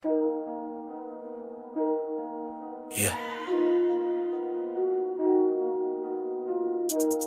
Yeah.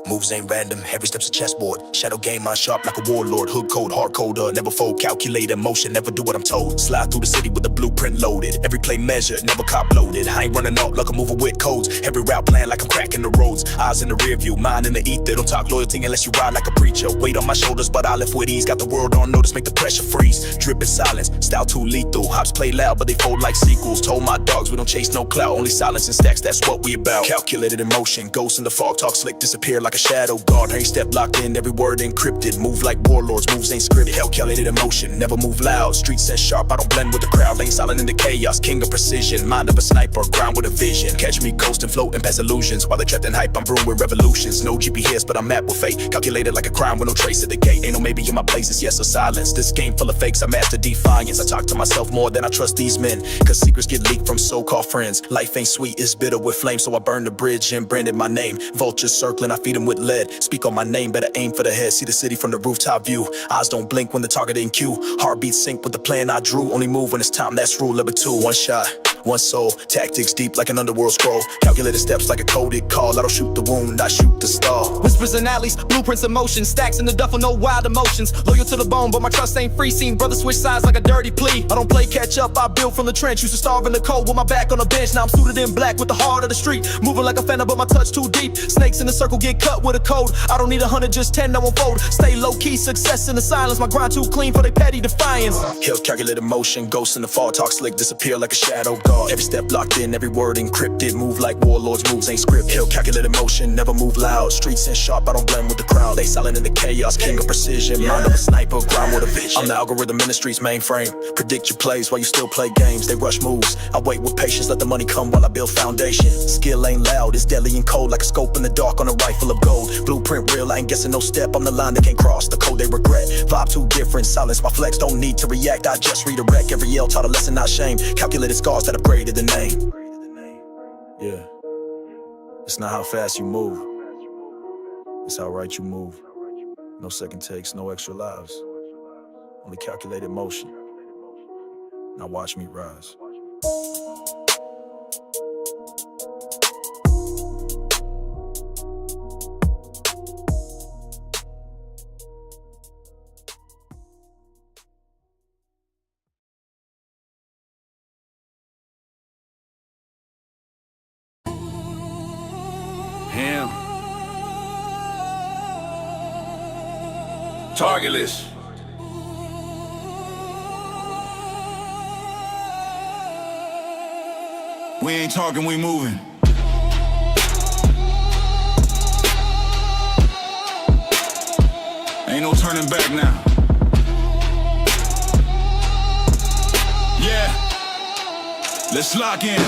Moves ain't random, every step's a chessboard. Shadow game, mind sharp like a warlord. Hood code, hard coder, never fold. Calculated motion, never do what I'm told. Slide through the city with the blueprint loaded. Every play measured, never cop loaded. I ain't running off like a mover with codes. Every route planned like I'm cracking the roads. Eyes in the rear view, mind in the ether. Don't talk loyalty unless you ride like a preacher. Weight on my shoulders, but I lift with ease. Got the world on notice, make the pressure freeze. Dripping silence, style too lethal. Hops play loud, but they fold like sequels. Told my dogs we don't chase no clout, only silence and stacks, that's what we about. Calculated emotion, ghosts in the fog, talk slick, disappear like a shadow guard. Every step locked in, every word encrypted. Move like warlords, moves ain't scripted. Calculated emotion, never move loud. Street sense sharp, I don't blend with the crowd. Lane silent in the chaos, king of precision. Mind of a sniper, ground with a vision. Catch me coasting, floating past illusions. While they trapped in hype, I'm brewing with revolutions. No GPS, but I'm mapped with fate. Calculated like a crime with no trace at the gate. Ain't no maybe in my place, it's yes or silence. This game full of fakes, I master defiance. I talk to myself more than I trust these men, cause secrets get leaked from so-called friends. Life ain't sweet, it's bitter with flame, so I burn the bridge and branded my name. Vultures circling, I feed them with lead. Speak on my name, better aim for the head. See the city from the rooftop view. Eyes don't blink when the target in queue. Heartbeats sync with the plan I drew. Only move when it's time, that's rule number 2. One shot, one soul, tactics deep like an underworld scroll. Calculated steps like a coded call. I don't shoot the wound, I shoot the star. Whispers and alleys, blueprints in motion. Stacks in the duffel, no wild emotions. Loyal to the bone, but my trust ain't free. Seen brothers switch sides like a dirty plea. I don't play catch up, I build from the trench. Used to starve in the cold with my back on the bench. Now I'm suited in black with the heart of the street. Moving like a phantom, but my touch too deep. Snakes in the circle get cut with a code. I don't need 100, just 10, I won't fold. Stay low-key, success in the silence. My grind too clean for they petty defiance. Hills calculated motion, ghosts in the fall, talk slick, disappear like a shadow guard. Every step locked in, every word encrypted. Move like warlords, moves ain't script. Hill calculated motion, never move loud. Street sense sharp, I don't blend with the crowd. They silent in the chaos, king of precision. Mind of a sniper, ground with a vision. I'm the algorithm in the streets mainframe. Predict your plays while you still play games. They rush moves, I wait with patience, let the money come while I build foundation. Skill ain't loud, it's deadly and cold like a scope in the dark on a rifle of gold. Blueprint real, I ain't guessing no step. I'm the line they can't cross, the code they regret. Vibe too different, silence my flex, don't need to react. I just redirect, every yell taught a lesson, not shame. Calculated scars that upgraded the name. Yeah, it's not how fast you move, it's how right you move. No second takes, no extra lives, only calculated motion. Now watch me rise. Him. Targetless. We ain't talking, we moving. Ain't no turning back now. Yeah. Let's lock in.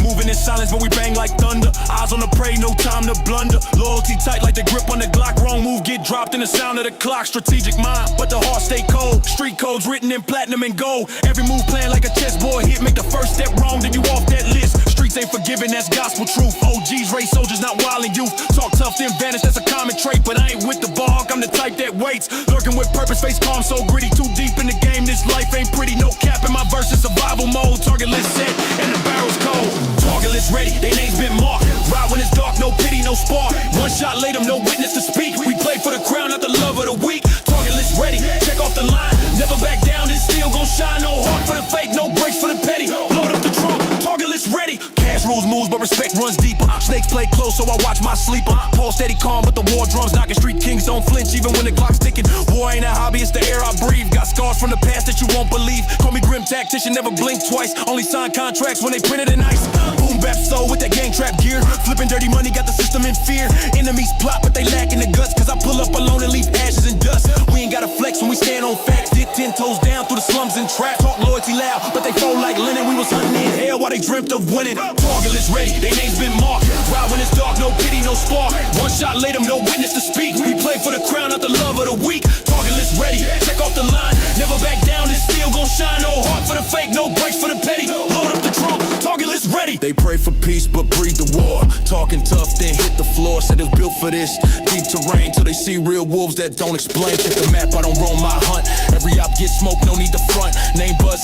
Moving in silence, but we bang like thunder. Eyes on the prey, no time to blunder. Loyalty tight like the grip on the Glock. Wrong move, get dropped in the sound of the clock. Strategic mind, but the heart stay cold. Street codes written in platinum and gold. Every move playing like a chessboard hit. Make the first step wrong, then you off that list. Streets ain't forgiving, that's gospel truth. OGs, race soldiers, not wildin' youth. Talk tough, then vanish, that's a common trait. But I ain't with the bog, I'm the type that waits. Lurking with purpose, face calm, so gritty. Too deep in the game, this life ain't pretty. No cap in my verse, it's survival mode. Target list set, and the barrel's cold. Target list ready, they names been marked. Ride when it's dark, no pity, no spark. One shot later, no witness to speak. We play for the crown, not the love of the week. Target list ready, check off the line. Never back down, it's still gon' shine. No heart for the fake, no brakes for the petty. Load up the trunk, target list ready. Cash rules moves, but respect runs deeper. Snakes play close, so I watch my sleeper. Paul steady calm, but the war drums knocking. Street kings don't flinch, even when the clock's ticking. War ain't a hobby, it's the air I breathe. Got scars from the past that you won't believe. Call me grim tactician, never blink twice. Only sign contracts when they printed in ice. Boom bap soul with that gang trap gear. Flipping dirty money, got the system in fear. Enemies plot, but they lack in the guts. Cause I pull up alone and leave ashes and dust. We ain't gotta flex when we stand on facts. Did 10 toes down through the slums and traps. Talk loyalty loud, but they fold like linen. We was hunting in hell while they dreamt of winning. Target list ready, they names been marked. Ride when it's dark, no pity, no spark. One shot later, no witness to speak. We play for the crown, not the love of the weak. Target list ready, check off the line. Never back down, it's still gon' shine. No heart for the fake, no brakes for the petty. Load up the trunk, target list ready. They pray for peace, but breed the war. Talking tough, then hit the floor. Said it's built for this. Deep terrain, till they see real wolves that don't explain. Check the map, I don't roam my hunt. Every op get smoked, no need to front. Name buzz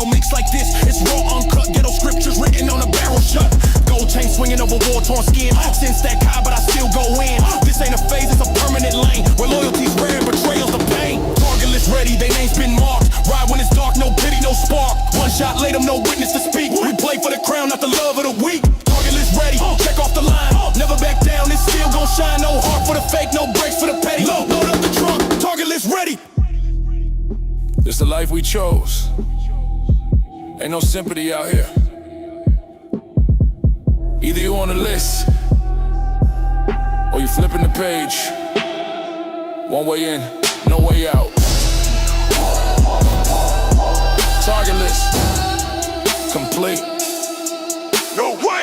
mix like this. It's raw, uncut, ghetto scriptures written on a barrel shut. Gold chain swinging over war-torn skin. Since that Kai, but I still go in. This ain't a phase, it's a permanent lane. Where loyalty's rare and betrayal's the pain. Target list ready, they names been marked. Ride when it's dark, no pity, no spark. One shot, lay them, no witness to speak. We play for the crown, not the love of the weak. Target list ready, check off the line. Never back down, it's still gon' shine. No heart for the fake, no brakes for the petty. Load up the trunk, target list ready. It's the life we chose. Ain't no sympathy out here. Either you on the list or you flipping the page. One way in, no way out. Target list complete. No way!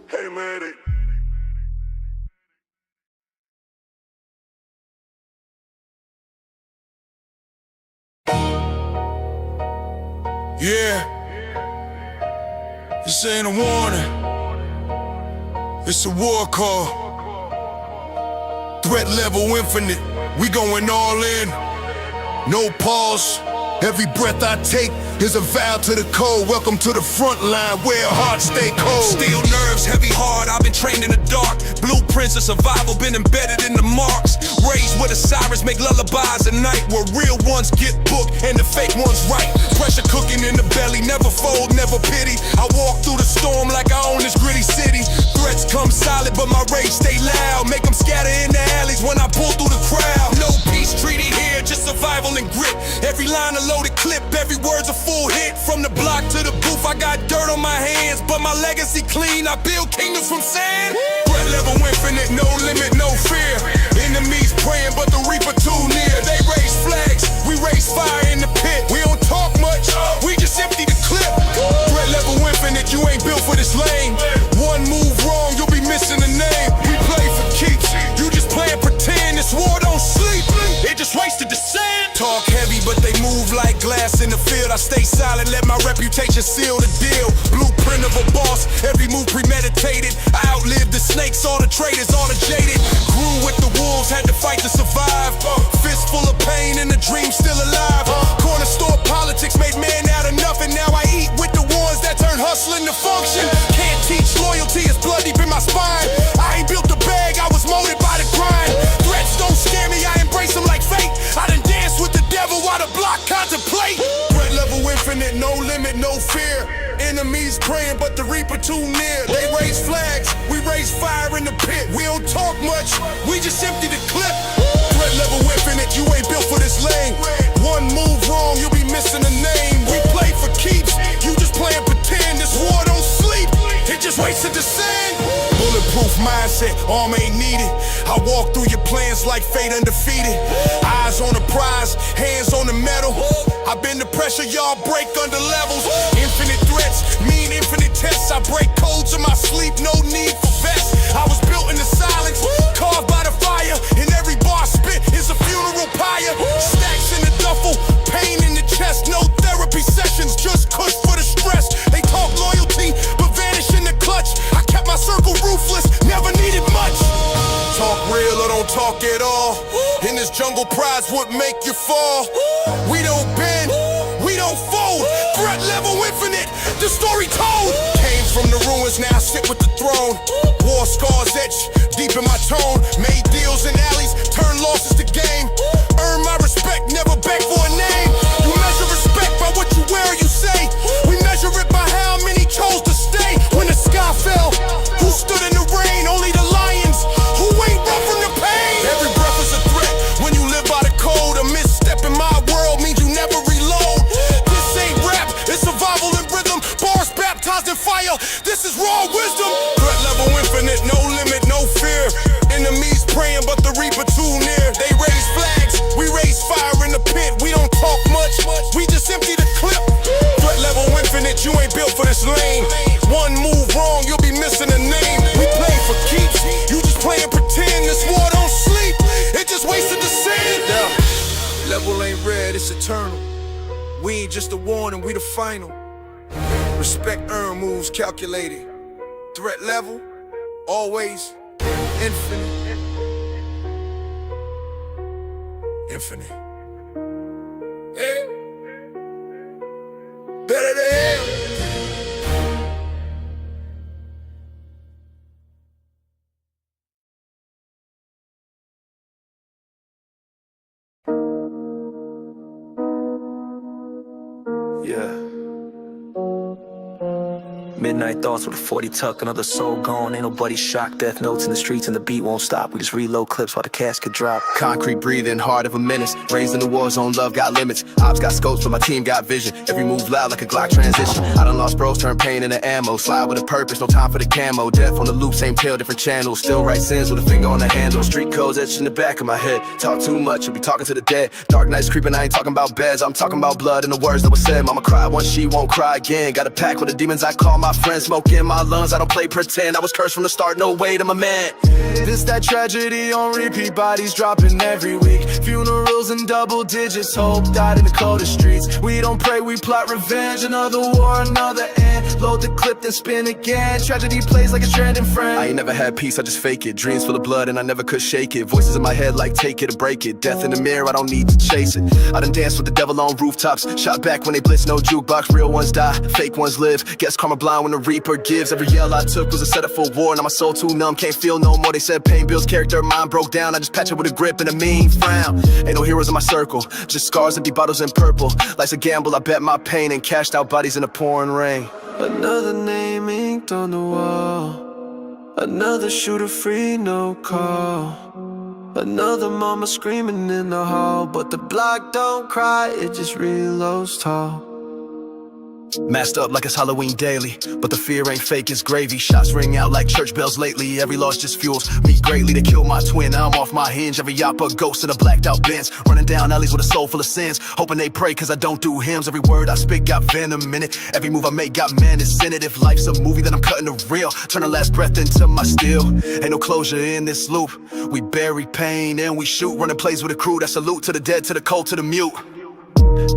Hey, man. Yeah, this ain't a warning, it's a war call. Threat level infinite, we going all in. No pause, every breath I take is a vow to the code. Welcome to the front line where hearts stay cold. Steel nerves, heavy heart, I've been trained in the dark. Blueprints of survival been embedded in the marks. Raised with the sirens, make lullabies at night, where real ones get booked and the fake ones right. Pressure cooking in the belly, never fold, never pity. I walk through the storm like I own this gritty city. Threats come silent, but my rage stay loud. Make them scatter in the alleys when I pull through the crowd. No peace treaty here, just survival and grit. Every line a loaded clip, every word's a full hit. From the block to the booth, I got dirt on my hands, but my legacy clean. I build kingdoms from sand. Threat level infinite, no limit, no fear. Enemies praying, but the reaper too near. They raise flags, we raise fire in the pit. We don't talk much, we just empty the clip. Threat level infinite, you ain't built for this lane. One move wrong, you'll be missing the name. We play for keeps, you just playing pretend. This war don't sleep, it just wasted the sand. Talk heavy, but they move like glass in the field. I stay silent, let my reputation seal the deal. Blueprint of a boss, every move premeditated. I outlived the snakes, all the traitors, all the jaded. Grew with the wolves, had to fight to survive. Fist full of pain and the dream still alive. Corner store politics made man out of nothing. Now I eat with the ones that turn hustling to function. Can't teach loyalty, it's blood deep in my spine. I ain't built the bag, I was molded by the grind. Threats don't scare me, I embrace them like fate. I done danced with the devil while the block contemplate. Threat level infinite, no limit, no fear. Enemies praying, but the reaper too near. They raise flags, we raise fire in the pit. We don't talk much, we just empty the clip. Threat level infinite, you ain't built for this lane. One move wrong, you'll be missing a name. We play for keeps, you just playing pretend. This war don't sleep, it just wasted the sand. Bulletproof mindset, arm ain't needed. I walk through your plans like fate undefeated. Eyes on the prize, hands on the metal. I've been the pressure, y'all break under levels. Infinite threats, mean infinite tests. I break codes in my sleep, no need for vests. I was built in the silence, carved by the fire. And every bar spit is a funeral pyre. Stacks in the duffel, pain in the chest. No therapy sessions, just cush for the stress. They talk loyalty, but vanish in the clutch. I kept my circle ruthless, never needed much. Talk real or don't talk at all. In this jungle, pride's what make you fall. We don't bend, we don't fold. Threat level infinite, the story told. Came from the ruins, now I sit with the throne. War scars etched deep in my tone. Made deals in alleys, turn losses to gain. Earn my respect, never beg for a name. You measure respect by what you wear or you say. We measure it by how many chose to stay. When the sky fell, who stood in the rain? Only the lions who ain't run from the pain. Every breath is a threat when you live by the code. A misstep in my world means you never reload. This ain't rap, it's survival and rhythm. Bars baptized in fire, this is raw wisdom. Threat level infinite, no limit, no fear. Enemies praying, but the reaper too near. They raise flags, we raise fire in the pit. We don't talk much, we just empty the clip. Threat level infinite, you ain't built for this lane. One move wrong, you'll be missing a name. We play for keeps, you just playing pretend. This war don't sleep, it just wasted the sand. Yeah. Level ain't red, it's eternal. We ain't just a warning, we the final. Respect earn moves calculated. Threat level, always infinite. Infinite. Better than hell. Yeah. Midnight thoughts with a 40 tuck, another soul gone. Ain't nobody shocked. Death notes in the streets and the beat won't stop. We just reload clips while the casket drop. Concrete breathing, heart of a menace. Raised in the war zone, love got limits. Ops got scopes, but my team got vision. Every move loud like a Glock transition. I done lost bros, turn pain into ammo. Slide with a purpose, no time for the camo. Death on the loop, same tail, different channels. Still write sins with a finger on the handle. Street codes etched in the back of my head. Talk too much, you'll be talking to the dead. Dark nights creeping, I ain't talking about beds. I'm talking about blood and the words that were said. Mama cried once, she won't cry again. Got a pack with the demons I call my friends. Smoke in my lungs, I don't play pretend. I was cursed from the start, no way to my man. This that tragedy on repeat, bodies dropping every week. Funerals in double digits, hope died in the coldest streets. We don't pray, we plot revenge. Another war, another end. Load the clip, then spin again. Tragedy plays like a stranded friend. I ain't never had peace, I just fake it. Dreams full of blood and I never could shake it. Voices in my head like take it or break it. Death in the mirror, I don't need to chase it. I done danced with the devil on rooftops. Shot back when they blitz, no jukebox. Real ones die, fake ones live. Guess karma blind when the reaper gives. Every yell I took was a setup for war. Now my soul too numb, can't feel no more. They said pain builds character, mine broke down. I just patch it with a grip and a mean frown. Ain't no heroes in my circle, just scars, empty bottles and purple. Life's a gamble, I bet my pain and cashed out bodies in the pouring rain. Another name inked on the wall. Another shooter free, no call. Another mama screaming in the hall. But the block don't cry, it just reloads tall. Masked up like it's Halloween daily, but the fear ain't fake, it's gravy. Shots ring out like church bells lately. Every loss just fuels me greatly. They killed my twin, now I'm off my hinge. Every yappa ghost in a blacked out Benz. Running down alleys with a soul full of sins, hoping they pray cause I don't do hymns. Every word I speak got venom in it. Every move I make got menace in it. If life's a movie then I'm cutting the reel. Turn the last breath into my steel. Ain't no closure in this loop. We bury pain and we shoot. Running plays with a crew that salute to the dead, to the cold, to the mute.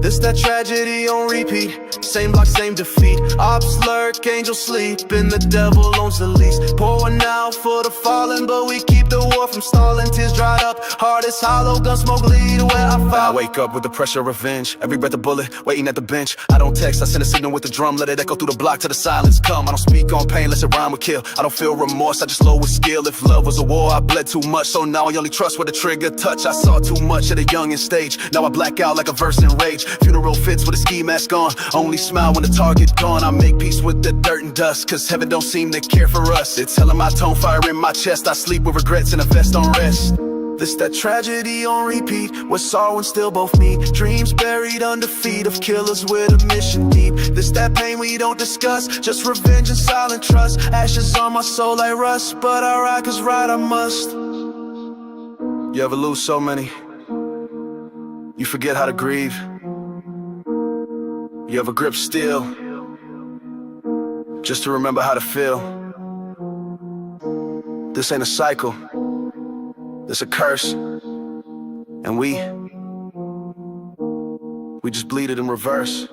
This that tragedy on repeat. Same block, same defeat. Ops lurk, angels sleep, and the devil owns the lease. Pouring out for the fallen, but we keep the war from stalling. Tears dried up, heart is hollow, gun smoke lead where I fall. I wake up with the pressure of revenge. Every breath a bullet, waiting at the bench. I don't text, I send a signal with the drum. Let it echo through the block till the silence come. I don't speak on pain, unless it rhyme with kill. I don't feel remorse, I just load with skill. If love was a war, I bled too much. So now I only trust with a trigger touch. I saw too much at a youngin' stage. Now I black out like a verse in rage. Funeral fits with a ski mask on. Only smile when the target gone. I make peace with the dirt and dust, cause heaven don't seem to care for us. It's hell in my tone, fire in my chest. I sleep with regrets and a vest on rest. This that tragedy on repeat, where sorrow and still both meet. Dreams buried under feet of killers with a mission deep. This that pain we don't discuss, just revenge and silent trust. Ashes on my soul like rust, but I ride cause ride I must. You ever lose so many, you forget how to grieve. You ever grip steel, just to remember how to feel. This ain't a cycle, it's a curse. And we just bleed it in reverse.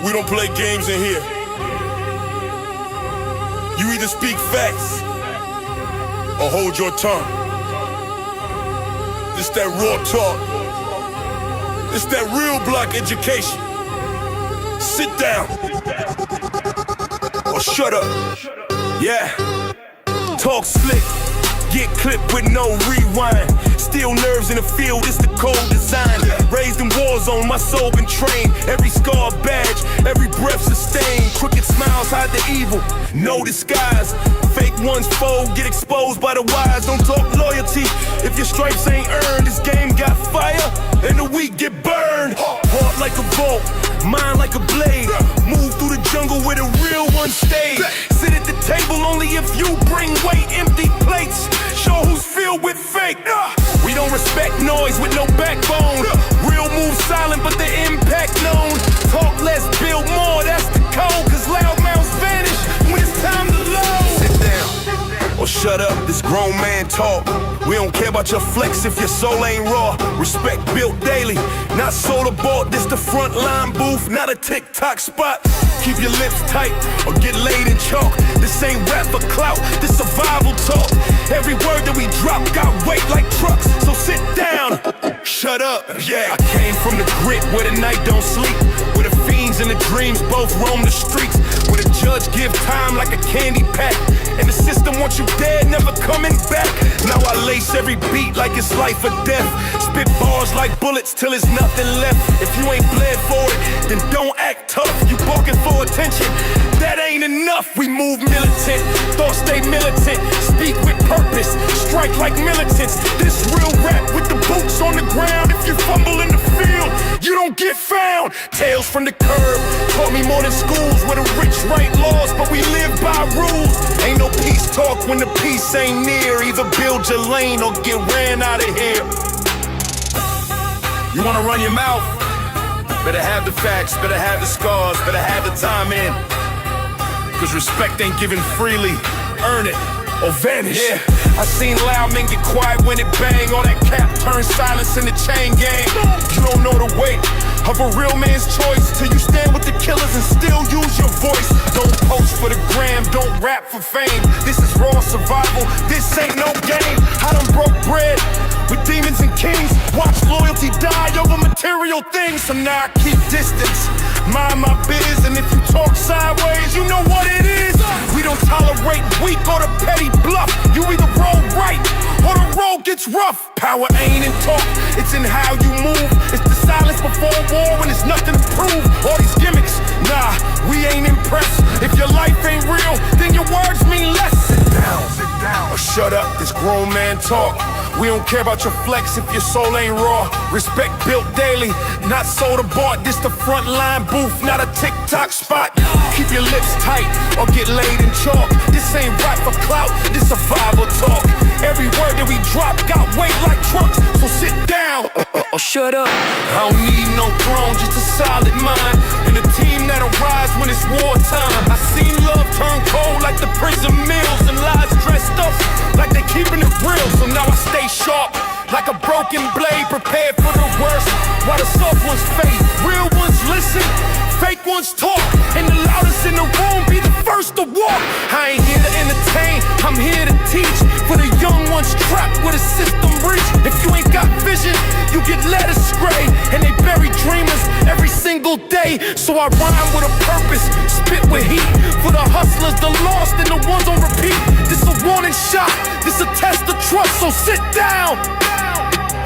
We don't play games in here. You either speak facts or hold your tongue. This that raw talk. This that real block education. Sit down or shut up. Yeah. Talk slick, get clipped with no rewind. Steel nerves in the field, it's the cold design. Raised in war zone, my soul been trained. Every scar badge, every breath sustained. Crooked smiles hide the evil, no disguise. Fake ones fold, get exposed by the wise. Don't talk loyalty if your stripes ain't earned. This game got fire, and the weak get burned. Heart like a bolt, mind like a blade. Move through the jungle where the real ones stay. Sit at the table only if you bring weight. Empty plates, show who's filled with fake. We don't respect noise with no backbone. Real move silent, but the impact known. Talk less, build more, that's the code. Cause loud mouths vanish when it's time to load. Sit down or shut up, this grown man talk. We don't care about your flex if your soul ain't raw. Respect built daily, not soda bought. This the front line booth, not a TikTok spot. Keep your lips tight or get laid in chalk. This ain't rap for clout, this survival talk. Every word that we drop got weight like trucks, so sit down, shut up. Yeah, I came from the grit where the night don't sleep, where the fiends and the dreams both roam the streets, where the judge give time like a candy pack, and the system wants you dead, never coming back. Now I lace every beat like it's life or death, spit bars like bullets till there's nothing left. If you ain't bled for it, then don't act tough. You barking for attention, that ain't enough. We move militant, thoughts stay militant, speak with purpose, strike like militants. This real rap with the boots on the ground. If you fumble in the field, you don't get found. Tales from the curb taught me more than schools, where the rich write laws, but we live by rules. Ain't no peace talk when the peace ain't near. Either build your lane or get ran out of here. You wanna run your mouth? Better have the facts, better have the scars, better have the time in. Cause respect ain't given freely, earn it or vanish. Yeah, I seen loud men get quiet when it bang. All that cap turn silence in the chain gang. You don't know the weight of a real man's choice till you stand with the killers and still use your voice. Don't post for the gram, don't rap for fame. This is raw survival, this ain't no game. I done broke bread with demons and kings, watch loyalty die over material things. So now I keep distance, mind my biz, and if you talk sideways, you know what it is. We don't tolerate weak or the petty bluff. You either roll right or the road gets rough. Power ain't in talk, it's in how you move. It's the silence before war when there's nothing to prove. All these gimmicks, nah, we ain't impressed. If your life ain't real, then your words mean less. Sit down, or shut up, this grown man talk. We don't care about your flex if your soul ain't raw. Respect built daily, not soda bought. This the front line booth, not a TikTok spot. Keep your lips tight or get laid in chalk. This ain't rap for clout, this survival talk. Every word that we drop got weight like trucks, so sit down or shut up. I don't need no throne, just a solid mind and a team that'll rise when it's wartime. I seen love turn cold like the prison meals, and lies dressed up like they keeping it real. So now I stay sharp like a broken blade, prepared for the worst while the soft ones fade. Real ones listen, fake ones talk, and the loudest in the room be the first to walk. I ain't here to entertain, I'm here to teach. For the young ones trapped with a system reach. If you ain't got vision, you get led astray, and they bury dreamers every single day. So I rhyme with a purpose, spit with heat. For the hustlers, the lost, and the ones on repeat. This a warning shot, this a test of trust. So sit down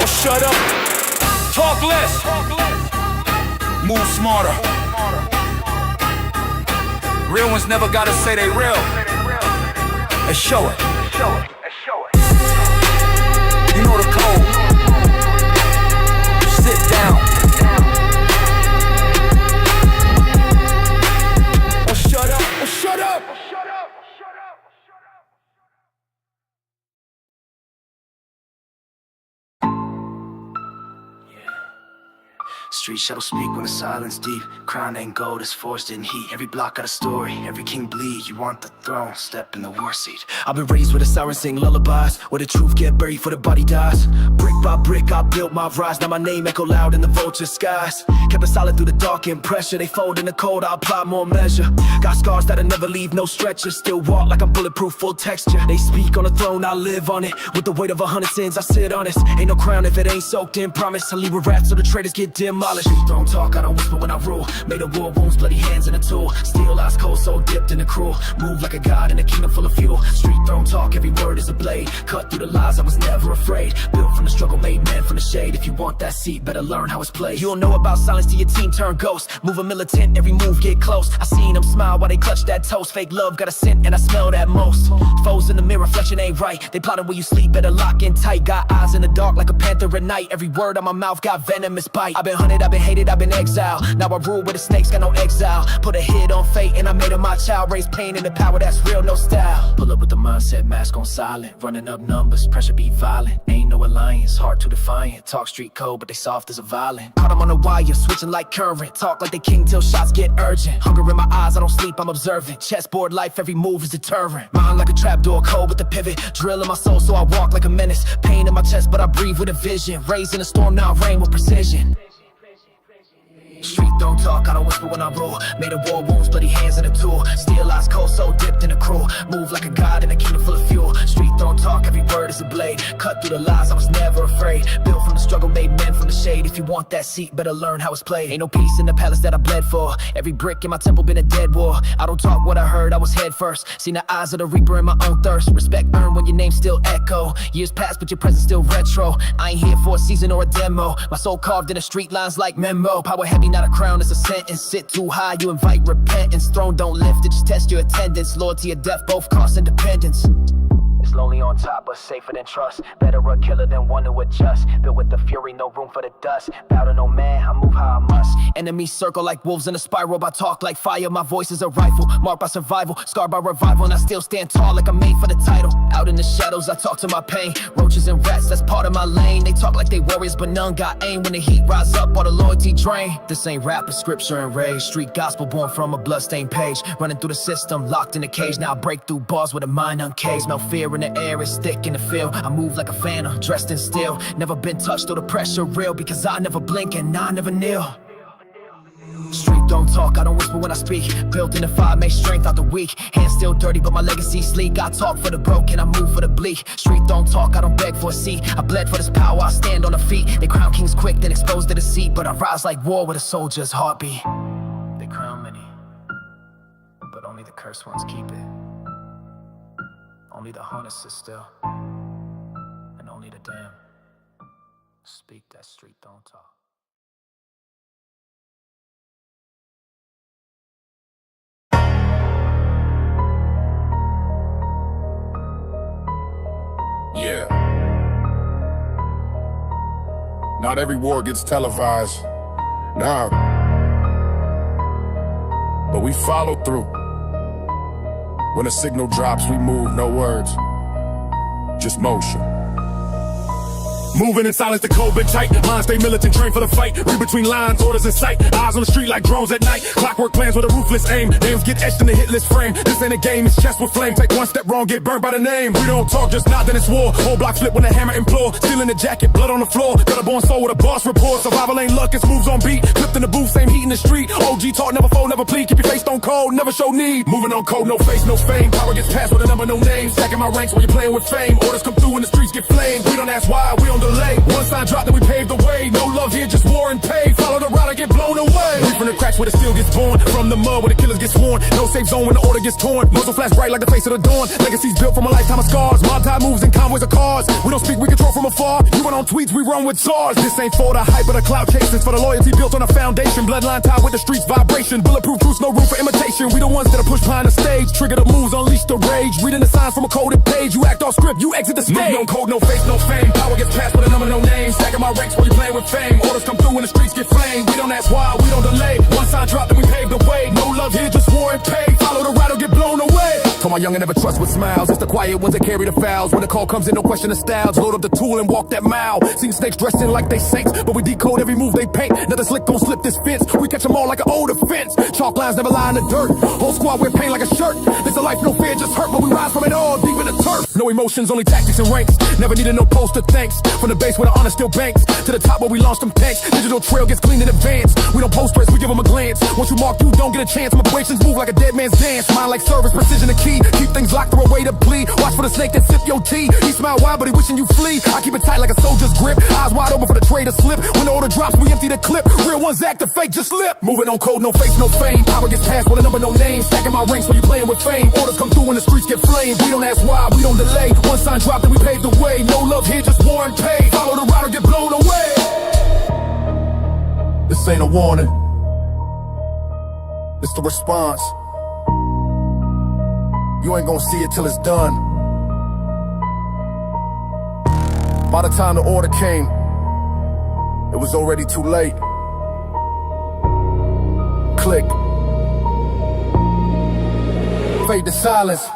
or shut up. Talk less, move smarter. Real ones never gotta say they real. And show it. You know the code. Sit down. Or shut up. Or shut up. Street shadows speak when the silence deep. Crown ain't gold, it's forged in heat. Every block got a story, every king bleed. You want the throne, step in the war seat. I've been raised with a siren sing lullabies, where the truth get buried for the body dies. Brick by brick I built my rise, now my name echo loud in the vulture skies. Kept it solid through the dark and pressure, they fold in the cold, I apply more measure. Got scars that'll never leave, no stretcher. Still walk like I'm bulletproof, full texture. They speak on the throne, I live on it. With the weight of 100 sins, I sit honest. Ain't no crown if it ain't soaked in promise. I leave with rats so the traitors get demolished. Don't talk, I don't whisper when I rule. Made of war wounds, bloody hands and a tool. Steel eyes cold, so dipped in the cruel. Move like a god in a kingdom full of fuel. Street throne talk, every word is a blade. Cut through the lies, I was never afraid. Built from the struggle, made man from the shade. If you want that seat, better learn how it's played. You don't know about silence till your team turn ghost. Moving militant, every move get close. I seen them smile while they clutch that toast. Fake love got a scent and I smell that most. Foes in the mirror, reflection ain't right. They plotting where you sleep, better lock in tight. Got eyes in the dark like a panther at night. Every word on my mouth got venomous bite. I've been hunted, I've been hated, I've been exiled. Now I rule where the snakes got no exile. Put a hit on fate and I made her my child. Raised pain in the power that that's real, no style. Pull up with the mindset, mask on silent. Running up numbers, pressure be violent. Ain't no alliance, hard to defiant. Talk street code, but they soft as a violin. Caught them on the wire, switching like current. Talk like they king till shots get urgent. Hunger in my eyes, I don't sleep, I'm observant. Chessboard life, every move is deterrent. Mind like a trapdoor, cold with the pivot. Drill in my soul, so I walk like a menace. Pain in my chest, but I breathe with a vision. Raising a storm, now I rain with precision. Street don't talk, I don't whisper when I rule. Made of war wounds, bloody hands in a tool. Steel eyes cold, so dipped in a cruel. Move like a god in a kingdom full of fuel. Street don't talk, every word is a blade. Cut through the lies, I was never afraid. Built from the struggle, made men from the shade. If you want that seat, better learn how it's played. Ain't no peace in the palace that I bled for. Every brick in my temple been a dead war. I don't talk what I heard, I was head first. Seen the eyes of the reaper in my own thirst. Respect earned when your name still echo. Years pass, but your presence still retro. I ain't here for a season or a demo. My soul carved in the street lines like memo. Power heavy, not a crown, it's a sentence. Sit too high, you invite repentance. Throne don't lift, it just test your attendance. Loyalty or death, both cost independence. It's lonely on top, but safer than trust. Better a killer than one who adjusts. Built with the fury, no room for the dust. Bow to no man, I move how I must. Enemies circle like wolves in a spiral. I talk like fire, my voice is a rifle. Marked by survival, scarred by revival. And I still stand tall like I'm made for the title. Out in the shadows, I talk to my pain. Roaches and rats, that's part of my lane. They talk like they warriors, but none got aim. When the heat rise up, all the loyalty drain. This ain't rap, it's scripture and rage. Street gospel born from a bloodstained page. Running through the system, locked in a cage. Now I break through bars with a mind uncaged. Smell fear in the air, it's thick in the field. I move like a phantom, dressed in steel. Never been touched or the pressure real. Because I never blink and I never kneel. Street don't talk, I don't whisper when I speak. Built in the fire, make strength out the weak. Hands still dirty, but my legacy sleek. I talk for the broken, I move for the bleak. Street don't talk, I don't beg for a seat. I bled for this power, I stand on the feet. They crown kings quick, then exposed to deceit. But I rise like war with a soldier's heartbeat. They crown many, but only the cursed ones keep it. Only the harness is still, and only the damned speak that street don't talk. Yeah. Not every war gets televised. Nah. But we follow through. When a signal drops, we move, no words. Just motion. Moving in silence, the code been tight. Mind stay militant, trained for the fight. Read between lines, orders in sight. Eyes on the street like drones at night. Clockwork plans with a ruthless aim. Names get etched in the hit list frame. This ain't a game, it's chess with flame. Take one step wrong, get burned by the name. We don't talk, just nod, then it's war. Whole block flip when the hammer implore. Stealing the jacket, blood on the floor. Got a born soul with a boss report. Survival ain't luck, it's moves on beat. Clipped in the booth, same heat in the street. OG talk, never fold, never plead. Keep your face stone cold, never show need. Moving on code, no face, no fame. Power gets passed with a number, no name. Stacking my ranks while you're playing with fame. Orders come through and the streets get flamed. We don't ask why, we don't delay. One sign drop, then we pave the way. No love here, just war and pay. Follow the route, I get blown away. Read from the cracks where the steel gets born. From the mud where the killers get sworn. No safe zone when the order gets torn. Muzzle flash bright like the face of the dawn. Legacies built from a lifetime of scars. Mob tie moves and convoys of cars. We don't speak, we control from afar. You run on tweets, we run with SARS. This ain't for the hype or the clout chasing. For the loyalty built on a foundation. Bloodline tied with the streets vibration. Bulletproof truths, no room for imitation. We the ones that are pushed behind the stage. Trigger the moves, unleash the rage. Reading the signs from a coded page. You act off script, you exit the stage. No code, no face, no fame. Power gets passed with a number, no name. Stacking my ranks while you playing with fame. Orders come through and the streets get flamed. We don't ask why, we don't delay. One sign drop, then we pave the way. No love here, just war and pay. Follow the route or get blown away. Told my youngin' never trust with smiles. It's the quiet ones that carry the fouls. When the call comes in, no question of styles. Load up the tool and walk that mile. Seen snakes dressed in like they saints, but we decode every move they paint. Nothing slick gon' slip this fence. We catch them all like an old offense. Chalk lines never lie in the dirt. Whole squad wear pain like a shirt. This a life, no fear, just hurt, but we rise from it all deep in the turf. No emotions, only tactics and ranks. Never needed no poster thanks. From the base where the honor still banks to the top where we launched them tanks. Digital trail gets cleaned in advance. We don't post stress, we give them a glance. Once you mark, you don't get a chance. My equations move like a dead man's dance. Mind like service, precision the key. Keep things locked, throw away the plea. Watch for the snake that sip your tea. He smile wide, but he wishing you flee. I keep it tight like a soldier's grip. Eyes wide open for the trade to slip. When the order drops, we empty the clip. Real ones act the fake, just slip. Moving on code, no face, no fame. Power gets passed with a number, no name. Stacking my ranks while you playing with fame. Orders come through when the streets get flamed. We don't ask why, we don't delay. One sign drop, then we pave the way. No love here, just war and pay. Follow the route or get blown away. This ain't a warning. It's the response. You ain't gonna see it till it's done. By the time the order came, it was already too late. Click. perpetuate the silence.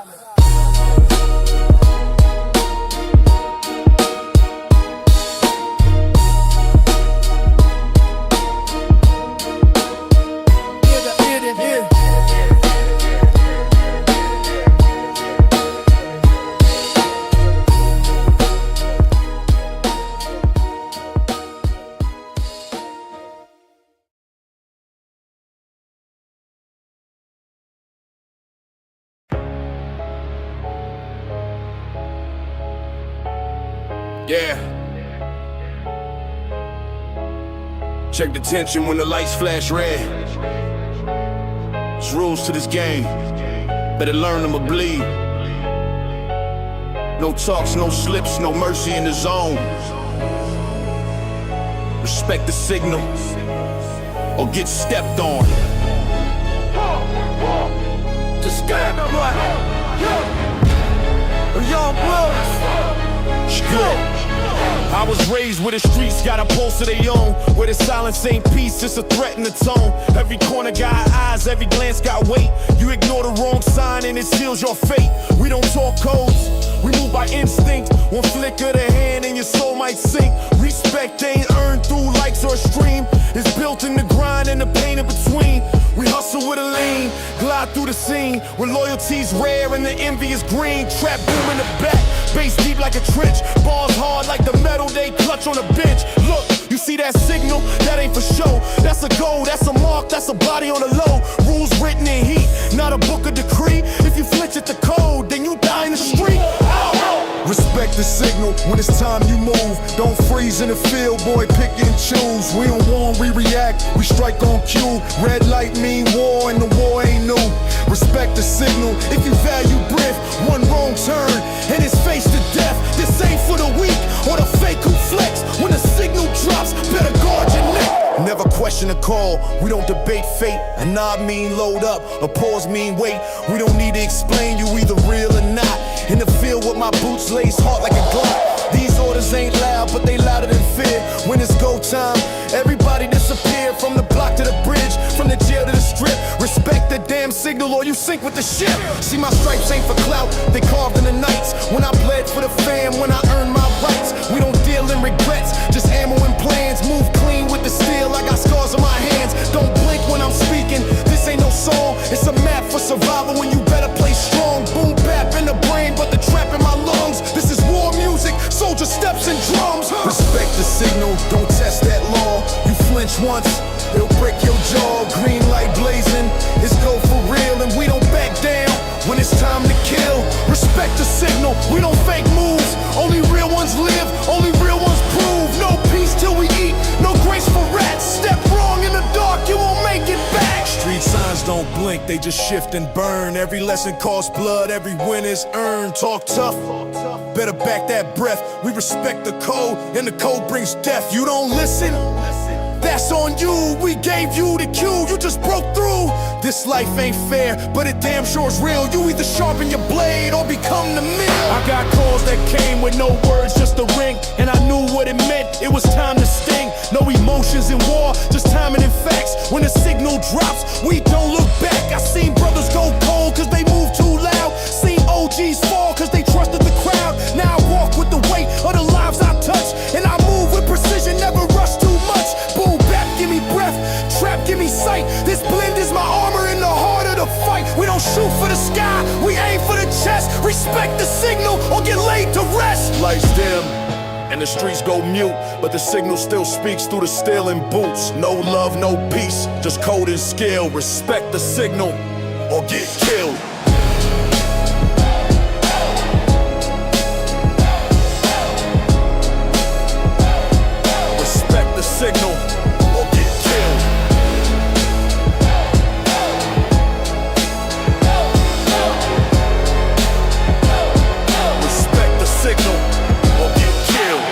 Yeah. Check the tension when the lights flash red. There's rules to this game. Better learn them or bleed. No talks, no slips, no mercy in the zone. Respect the signal or get stepped on. Just scam me, boy. Young Bloods. Good. I was raised where the streets got a pulse of their own, where the silence ain't peace, it's a threat in the tone. Every corner got eyes, every glance got weight. You ignore the wrong sign and it seals your fate. We don't talk codes, we move by instinct. One flick of the hand and your soul might sink. Respect ain't earned through likes or a stream. It's built in the grind and the pain in between. We hustle with a lean, glide through the scene, where loyalty's rare and the envy is green. Trap boom in the back, bass deep like a trench, bars hard like the metal they clutch on a bench. Look, you see that signal? That ain't for show. That's a goal, that's a mark, that's a body on the low. Rules written in heat, not a book of decree. If you flinch at the code, then you die in the street. Respect the signal when it's time you move. Don't freeze in the field, boy, pick and choose. We don't warn, we react, we strike on cue. Red light mean war and the war ain't new. Respect the signal if you value breath. One wrong turn and it's face to death. This ain't for the weak or the fake who flex. When the signal drops, better guard your neck. Never question a call, we don't debate fate. A nod mean load up, a pause mean wait. We don't need to explain you either real or not. In the field with my boots laced hard like a Glock. These orders ain't loud, but they louder than fear. When it's go time, everybody disappear. From the block to the bridge, from the jail to the strip. Respect the damn signal or you sink with the ship. See, my stripes ain't for clout, they carved in the nights. When I bled for the fam, when I earned my rights. We don't deal in regrets, just ammo and plans. Move clean with the steel, I got scars on my hands. Don't blink when I'm speaking, this ain't no song. It's a map for survival when you better play strong. Boom bap in the brain, but the trap in my lungs. This is war music, soldier steps and drums. Respect the signal, don't test that law. You flinch once, it'll break your jaw. Green light blazing, it's go for real. And we don't back down when it's time to kill. Respect the signal, we don't fake moves. Only real ones live, only real ones prove. No peace till we eat, no grace for rats. Step wrong in the dark, you won't make it back. Street signs don't blink, they just shift and burn. Every lesson costs blood, every win is earned. Talk tough, better back that breath. We respect the code, and the code brings death. You don't listen, that's on you. We gave you the cue, you just broke through. This life ain't fair, but it damn sure is real. You either sharpen your blade or become the mill. I got calls that came with no words, just a ring. And I knew what it meant, it was time to sting. No emotions in war, just timing and facts. When the signal drops, we don't look back. I seen brothers go cold cause they move too loud. Seen OGs fall cause they trusted the crowd. Now I walk with the weight of the lives I touch. And I move with precision, never rush too much. Boom bap, give me breath, trap, give me sight. This blend is my armor in the heart of the fight. We don't shoot for the sky, we aim for the chest. Respect the signal or get laid to rest. Lights dim and the streets go mute, but the signal still speaks through the steel and boots. No love, no peace, just code and skill. Respect the signal or get killed. Respect the signal or get killed. Respect the signal or get killed.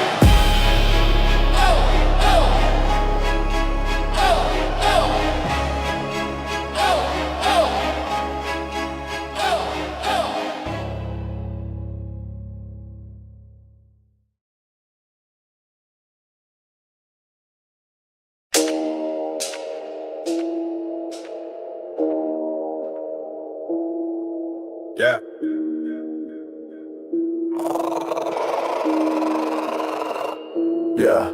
Yeah.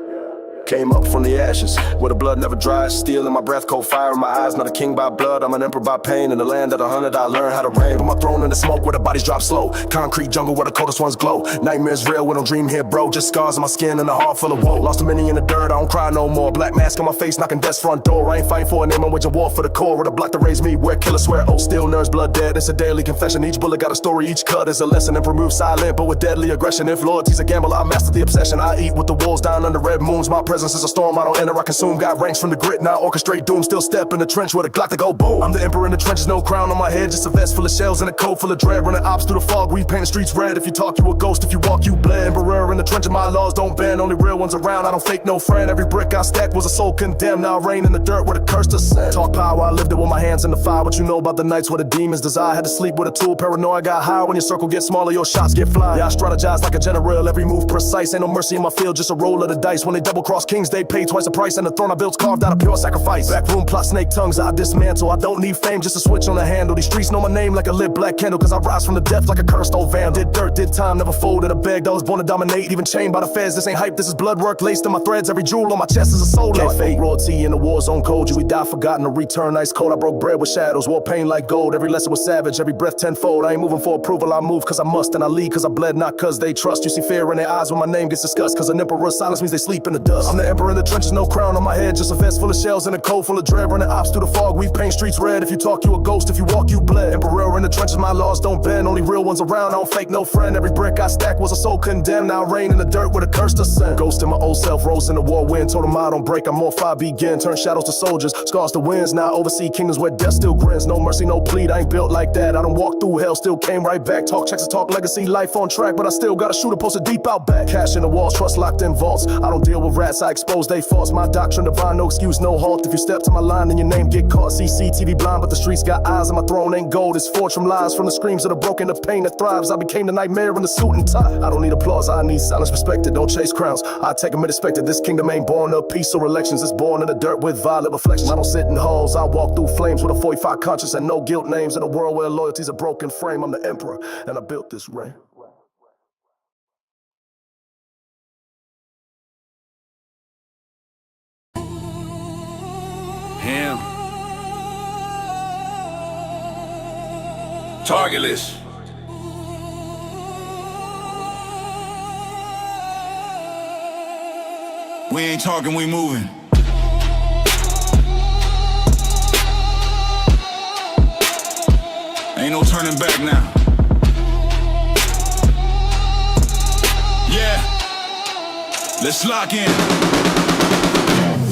Came up from the ashes, where the blood never dries. Steel in my breath, cold fire in my eyes. Not a king by blood, I'm an emperor by pain. In the land of the 100, I learned how to reign. Put my throne in the smoke, where the bodies drop slow. Concrete jungle, where the coldest ones glow. Nightmares real, we don't dream here, bro. Just scars on my skin and a heart full of woe. Lost a many in the dirt, I don't cry no more. Black mask on my face, knocking death's front door. I ain't fighting for a name, I'm waging war for the core. With a block to raise me, where killers swear. Oh, still nerves, blood dead, it's a daily confession. Each bullet got a story, each cut is a lesson. Emperor move silent, but with deadly aggression. If loyalty's a gamble, I master the obsession. I eat with the wolves down under red moons. My presence is a storm, I don't enter, I consume. Got ranks from the grit, now orchestrate doom. Still step in the trench with a Glock to go boom. I'm the emperor in the trenches, no crown on my head. Just a vest full of shells and a coat full of dread. Running ops through the fog, we paint the streets red. If you talk, you a ghost, if you walk, you bled. Emperor in the trenches, my laws don't bend. Only real ones around, I don't fake no friend. Every brick I stacked was a soul condemned. Now I reign in the dirt with a curse to send. Talk power, I lived it with my hands in the fire. What you know about the nights where the demons desire? Had to sleep with a tool, paranoia got high. When your circle gets smaller, your shots get fly. Yeah, I strategize like a general, every move precise. Ain't no mercy in my field, just a roll of the dice. When they double cross kings, they pay twice the price. And the throne I built's carved out of pure sacrifice. Backroom plot, snake tongues, I dismantle. I don't need fame, just a switch on the handle. These streets know my name like a lit black candle. Cause I rise from the depth like a cursed old vandal. Did dirt, did time, never folded a beg. I was born to dominate, even chained by the feds. This ain't hype, this is blood work laced in my threads. Every jewel on my chest is a soul. Can't fake royalty in the war zone code. You we die forgotten, to return ice cold. I broke bread with shadows, wore pain like gold. Every lesson was savage, every breath tenfold. I ain't moving for approval, I move cause I must. And I lead cause I bled, not cause they trust. You see fear in their eyes when my name gets discussed. Cause an emperor's silence means they sleep in the dust. I'm the emperor in the trenches, no crown on my head. Just a vest full of shells and a coat full of dread. Running ops through the fog, we paint streets red. If you talk, you a ghost, if you walk, you bled. Emperor in the trenches, my laws don't bend. Only real ones around, I don't fake no friend. Every brick I stack was a soul condemned. Now I reign in the dirt with a curse to send. Ghost in my old self, rose in the war wind. Told him I don't break, I'm more fire begin. Turn shadows to soldiers, scars to winds. Now I oversee kingdoms where death still grins. No mercy, no plead, I ain't built like that. I don't walk through hell, still came right back. Talk checks and talk legacy, life on track. But I still got a shooter posted deep out back. Cash in the walls, trust locked in vaults. I don't deal with rats, I expose they faults. My doctrine divine, no excuse, no halt. If you step to my line, then your name get caught. CCTV blind, but the streets got eyes. And my throne ain't gold, it's forged from lies. From the screams of the broken, the pain that thrives. I became the nightmare in the suit and tie. I don't need applause, I need silence respected. Don't chase crowns, I take them expected. This kingdom ain't born of peace or elections. It's born in the dirt with violent reflections. I don't sit in halls, I walk through flames with a 45 conscience and no guilt names. In a world where loyalty's a broken frame, I'm the emperor, and I built this reign. Him. Target list. We ain't talking, we moving. Ain't no turning back now. Yeah, let's lock in.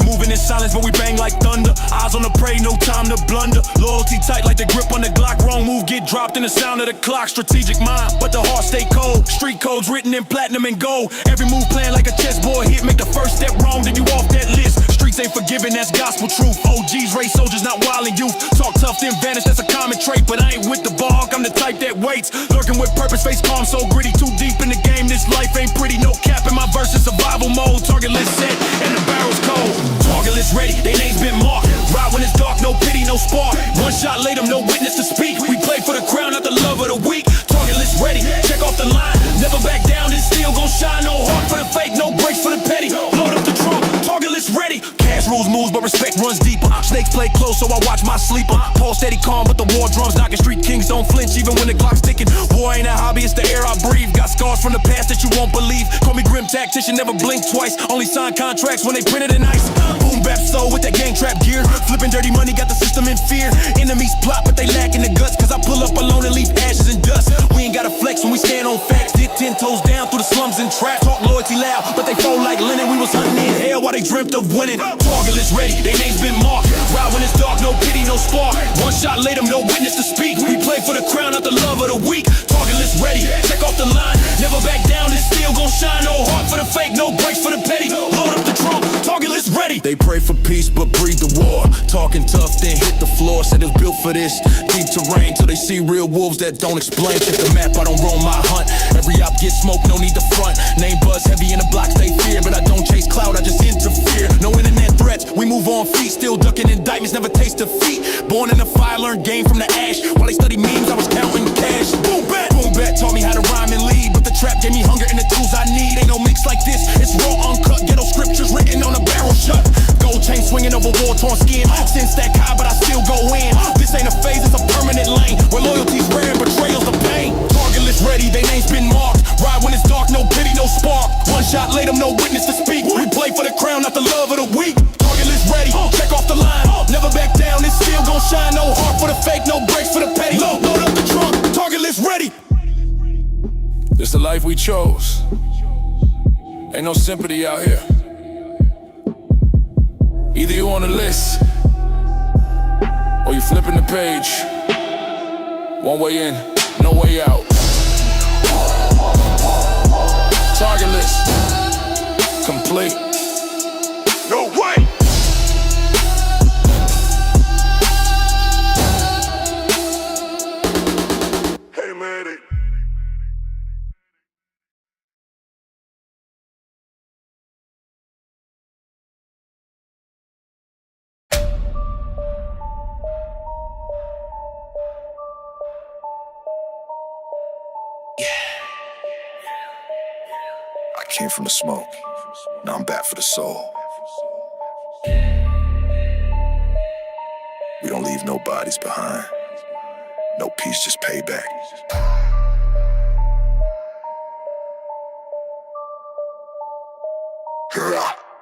Moving in silence, but we bang like thunder. Eyes on the prey, no time to blunder. Loyalty tight like the grip on the Glock. Wrong move, get dropped in the sound of the clock. Strategic mind, but the heart stay cold. Street codes written in platinum and gold. Every move playing like a chessboard hit. Make the first step wrong, then you off that list. Streets ain't forgiving, that's gospel truth. OGs, race soldiers, not wildin' youth. Talk tough, then vanish, that's a common trait. But I ain't with the bark, I'm the type that waits. Lurking with purpose, face calm, so gritty. Too deep in the game, this life ain't pretty. No cap in my verses, survival mode. Target list set, and the barrel's cold. Target list ready, they names been marked. Ride when it's dark, no pity, no spark. One shot later, no witness to speak. We play for the crown, not the love of the week. Target list ready, check off the line. Never back down, it's still gon' shine. No heart for the fake, no breaks for the petty. Load up the trunk, target list ready. Cash rules moves, but respect runs deeper. Snakes play close, so I watch my sleeper. Paul steady calm, but the war drums knocking. Street kings don't flinch, even when the clock's ticking. War ain't a hobby, it's the air I breathe. Got scars from the past that you won't believe. Call me grim tactician, never blink twice. Only sign contracts when they printed in ice. Boom bap soul with that gang trap gear. Flipping dirty money, got the system in fear. Enemies plot, but they lack in the guts. Cause I pull up alone and leave ashes and dust. We ain't gotta flex when we stand on facts. Did 10 toes down through the slums and traps. Talk loyalty loud, but they fold like linen. We was hunting in hell while they dreamt of winning. Target list ready, they names been marked. Ride when it's dark, no pity, no spark. One shot later, no witness to speak. We play for the crown, not the love of the week. Target list ready, check off the line. Never back down, it's still gon' shine. No heart for the fake, no breaks for the petty. Load up the trunk, target list ready. They pray for peace, but breathe the war. Talking tough, then hit the floor. Said it's built for this deep terrain. Till they see real wolves that don't explain. Check the map, I don't roam my hunt. Every op get smoked, no need to front. Name buzz heavy in the blocks, they fear. But I don't chase cloud, I just interfere. No internet threats, we move on feet. Still ducking indictments, never taste defeat. Born in the fire, learned game from the ash. While they study memes, I was counting cash. Boom bat taught me how to rhyme and lead. But the trap gave me hunger and the tools I need. Ain't no mix like this, it's raw, uncut, ghetto spark. One shot, lay them, no witness to speak. We play for the crown, not the love of the weak. Target list ready, check off the line. Never back down, it's still gon' shine. No heart for the fake, no brakes for the petty. Load up the trunk, target list ready. This the life we chose. Ain't no sympathy out here. Either you on the list, or you flipping the page. One way in, no way out. Target list complete. No way! Hey, man. I came from the smoke, now I'm back for the soul. We don't leave no bodies behind, no peace, just payback.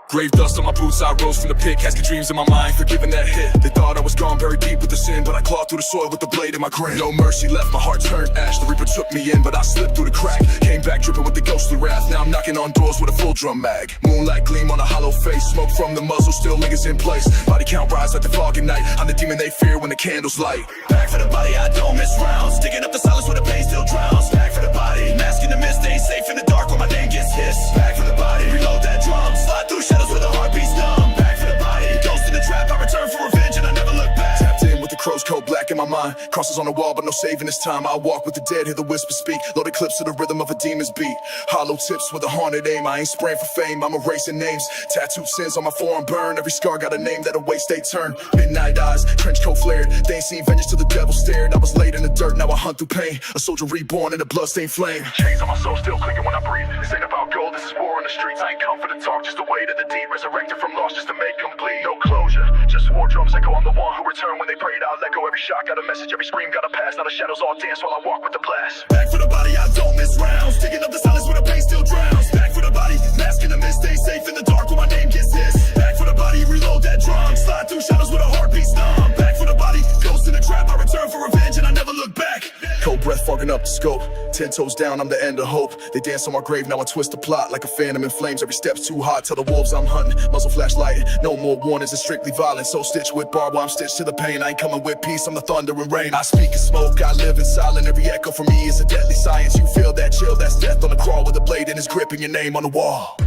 Grave dust on my boots, I rose from the pit. Casket dreams in my mind, forgiving that hit. They thought I was gone, very deep with the sin, but I clawed through the soil with the blade in my grin. No mercy left, my heart turned ash. The reaper took me in, but I slipped through the crack. Came back dripping with the ghostly wrath. Now I'm knocking on doors with a full drum mag. Moonlight gleam on a hollow face. Smoke from the muzzle still lingers in place. Body count rise like the fog at night. I'm the demon they fear when the candles light. Back for the body, I don't miss rounds. Digging up the silence where the pain still drowns. Back for the body, masking the mist. Ain't safe in the dark when my name gets hissed. Back for the body, reload that drum. Slide through shadows where the heart beats numb. Back for the body, ghost in the trap. I return for revenge and I never look back. Tapped in with the crow's coat black in my mind. Crosses on the wall but no saving this time. I walk with the dead, hear the whisper speak. Loaded clips to the rhythm of a demon's beat. Hollow tips with a haunted aim. I ain't spraying for fame, I'm erasing names. Tattooed sins on my forearm burn. Every scar got a name that awaits they turn. Midnight eyes, trench coat flared. They ain't seen vengeance till the devil stared. I was laid in the dirt, now I hunt through pain. A soldier reborn in a bloodstained flame. Chains on my soul still clicking when I breathe. This ain't about gold, this is war on the streets. I ain't come for the talk, just the weight of the deed. Resurrected from loss just to make complete. No closure, just war drums echo. I'm the one who returned when they prayed. I'll let go. Every shot got a message, every scream got a pass. Now the shadows all dance while I walk with the blast. Back for the body, I don't miss rounds. Digging up the silence where the pain still drowns. Back for the body, masking the mist. Stay safe in the dark when my name gets hissed. Back for the body, reload that drum. Slide through shadows where the heart beats numb. Back for the body, ghost in the trap. I return for revenge and I never look back. Cold breath fogging up the scope. 10 toes down, I'm the end of hope. They dance on my grave, now I twist the plot like a phantom in flames. Every step's too hot, tell the wolves I'm hunting. Muzzle flashlight, no more warnings, it's strictly violence. So stitched with barb while I'm stitched to the pain. I ain't coming with peace, I'm the thunder and rain. I speak in smoke, I live in silence. Every echo for me is a deadly science. You feel that chill, that's death on the crawl with a blade in his grip and your name on the wall.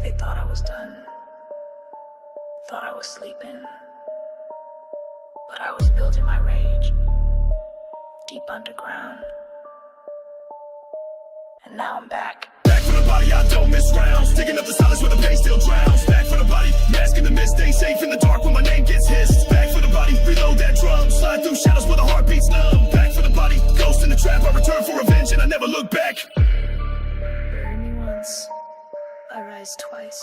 They thought I was done, thought I was sleeping, but I was building my rage, deep underground, and now I'm back. Back for the body, I don't miss rounds. Digging up the silence where the pain still drowns. Back for the body, masking the mist. Ain't safe in the dark when my name gets hissed. Back for the body, reload that drum. Slide through shadows where the heart beats numb. Back for the body, ghost in the trap. I return for revenge and I never look back. Bury me once, I rise twice.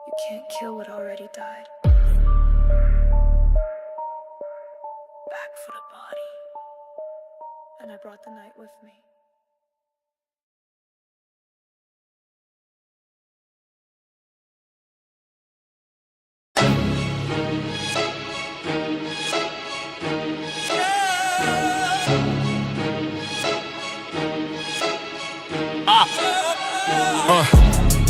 You can't kill what already died. Back for the body, and I brought the night with me.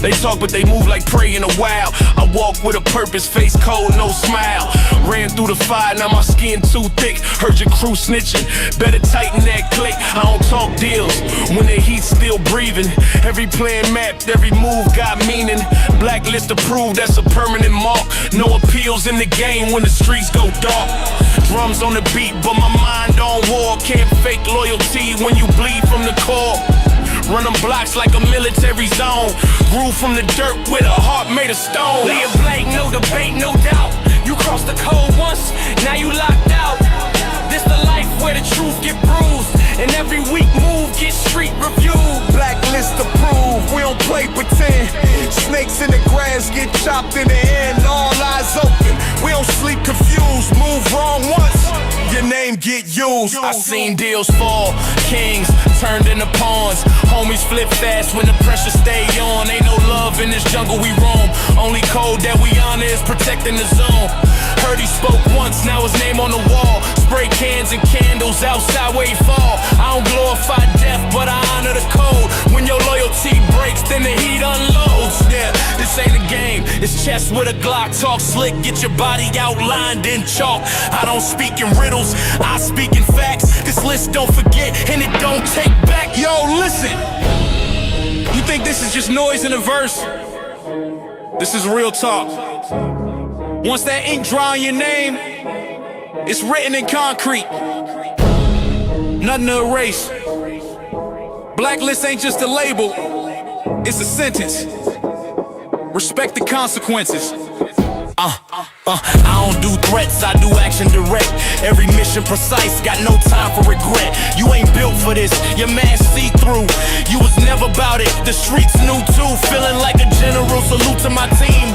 They talk but they move like prey in the wild. I walk with a purpose, face cold, no smile. Ran through the fire, now my skin too thick. Heard your crew snitching, better tighten that click. I don't talk deals when the heat's still breathing. Every plan mapped, every move got meaning. Blacklist approved, that's a permanent mark. No appeals in the game when the streets go dark. Drums on the beat, but my mind on war. Can't fake loyalty when you bleed from the core. Run them blocks like a military zone. Grew from the dirt with a heart made of stone. Lay it blank, no debate, no doubt. You crossed the code once, now you locked out. This the life where the truth get bruised, and every weak move gets street reviewed. Blacklist approved, we don't play pretend. Snakes in the grass get chopped in the end. All eyes open, we don't sleep confused. Move wrong once, your name get used. I seen deals fall, kings turned into pawns. Homies flip fast when the pressure stay on. Ain't no love in this jungle we roam. Only code that we honor is protecting the zone. Heard he spoke once, now his name on the wall. Spray cans and candles outside where he fall. I don't glorify death, but I honor the code. When your loyalty breaks, then the heat unloads. Yeah, this ain't a game, it's chess with a Glock. Talk slick, get your body outlined in chalk. I don't speak in riddles, I speak in facts. This list don't forget, and it don't take back. Yo, listen, you think this is just noise in a verse? This is real talk. Once that ink dry on your name, it's written in concrete. Nothing to erase. Blacklist ain't just a label, it's a sentence. Respect the consequences. I don't do threats, I do action direct. Every mission precise, got no time for regret. You ain't built for this, your man see-through. You was never about it, the streets knew too. Feeling like a general, salute to my team.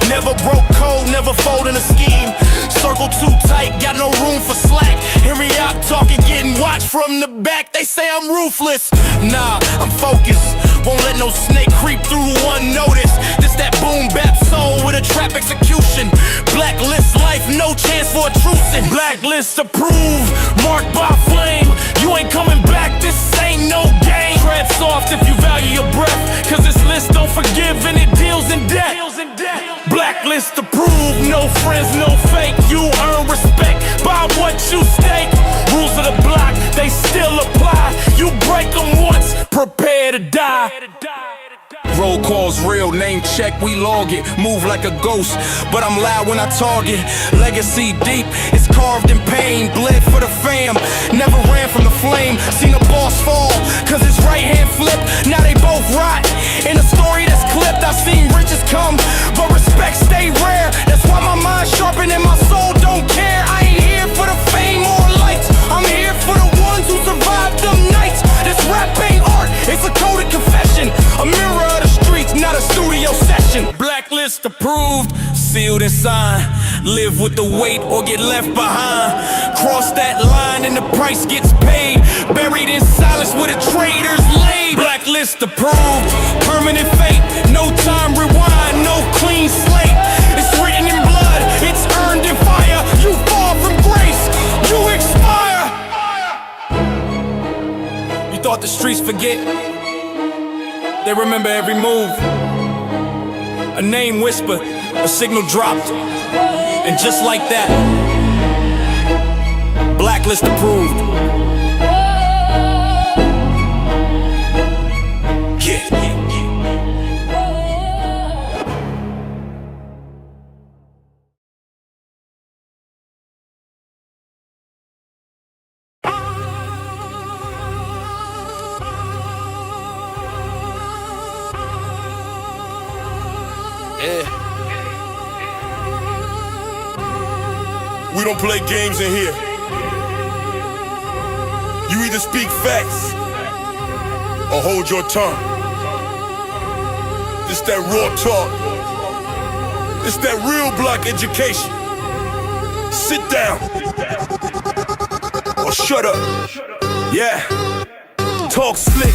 Never broke code, never fold in a scheme. Circle too tight, got no room for slack. Henry Ock talking, getting watched from the back. They say I'm ruthless, nah, I'm focused. Won't let no snake creep through unnoticed. This that boom bap soul with a trap execution. Blacklist life, no chance for a trucing. Blacklist approved, marked by flame. You ain't coming back, this ain't no game. Tread soft if you value your breath, cause this list don't forgive and it deals in debt. Blacklist approved, no friends, no fake. You earn respect by what you stake. Rules of the block, they still apply. You break them once, prepare to die. Roll calls real, name check, we log it. Move like a ghost, but I'm loud when I target. Legacy deep, it's carved in pain. Bled for the fam, never ran from the flame. Seen a boss fall, cause his right hand flipped. Now they both rot, in a story that's clipped. I've seen riches come, but respect stay rare. That's why my mind's sharpened and my soul don't care. I ain't here for the fame or lights, I'm here for the ones who survived them nights. This rap ain't art, it's a coded confession. A mirror of the streets, not a studio session. Blacklist approved, sealed and signed. Live with the weight or get left behind. Cross that line and the price gets paid. Buried in silence with a traitor's laid. Blacklist approved, permanent fate. No time rewind, no clean slate. It's written in blood, it's earned in fire. You fall from grace, you expire. You thought the streets forget? They remember every move. A name whispered, a signal dropped, and just like that, Blacklist approved. We don't play games in here. You either speak facts or hold your tongue. This that raw talk. This that real block education. Sit down or shut up. Yeah. Talk slick,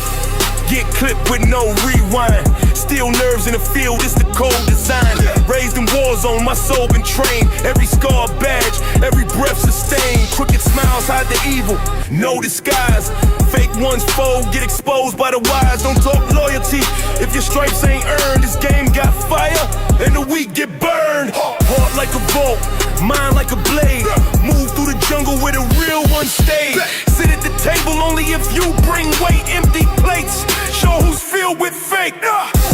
get clipped with no rewind. Steel nerves in the field, it's the cold design. Raised in war zone, my soul been trained. Every scar badge, every breath sustained. Crooked smiles hide the evil, no disguise. Fake ones fold, get exposed by the wise. Don't talk loyalty if your stripes ain't earned. This game got fire, and the weak get burned. Heart like a bolt, mind like a blade. Move through the jungle where the real ones stay. Sit at the table only if you bring weight. Empty plates, show who's filled with fake.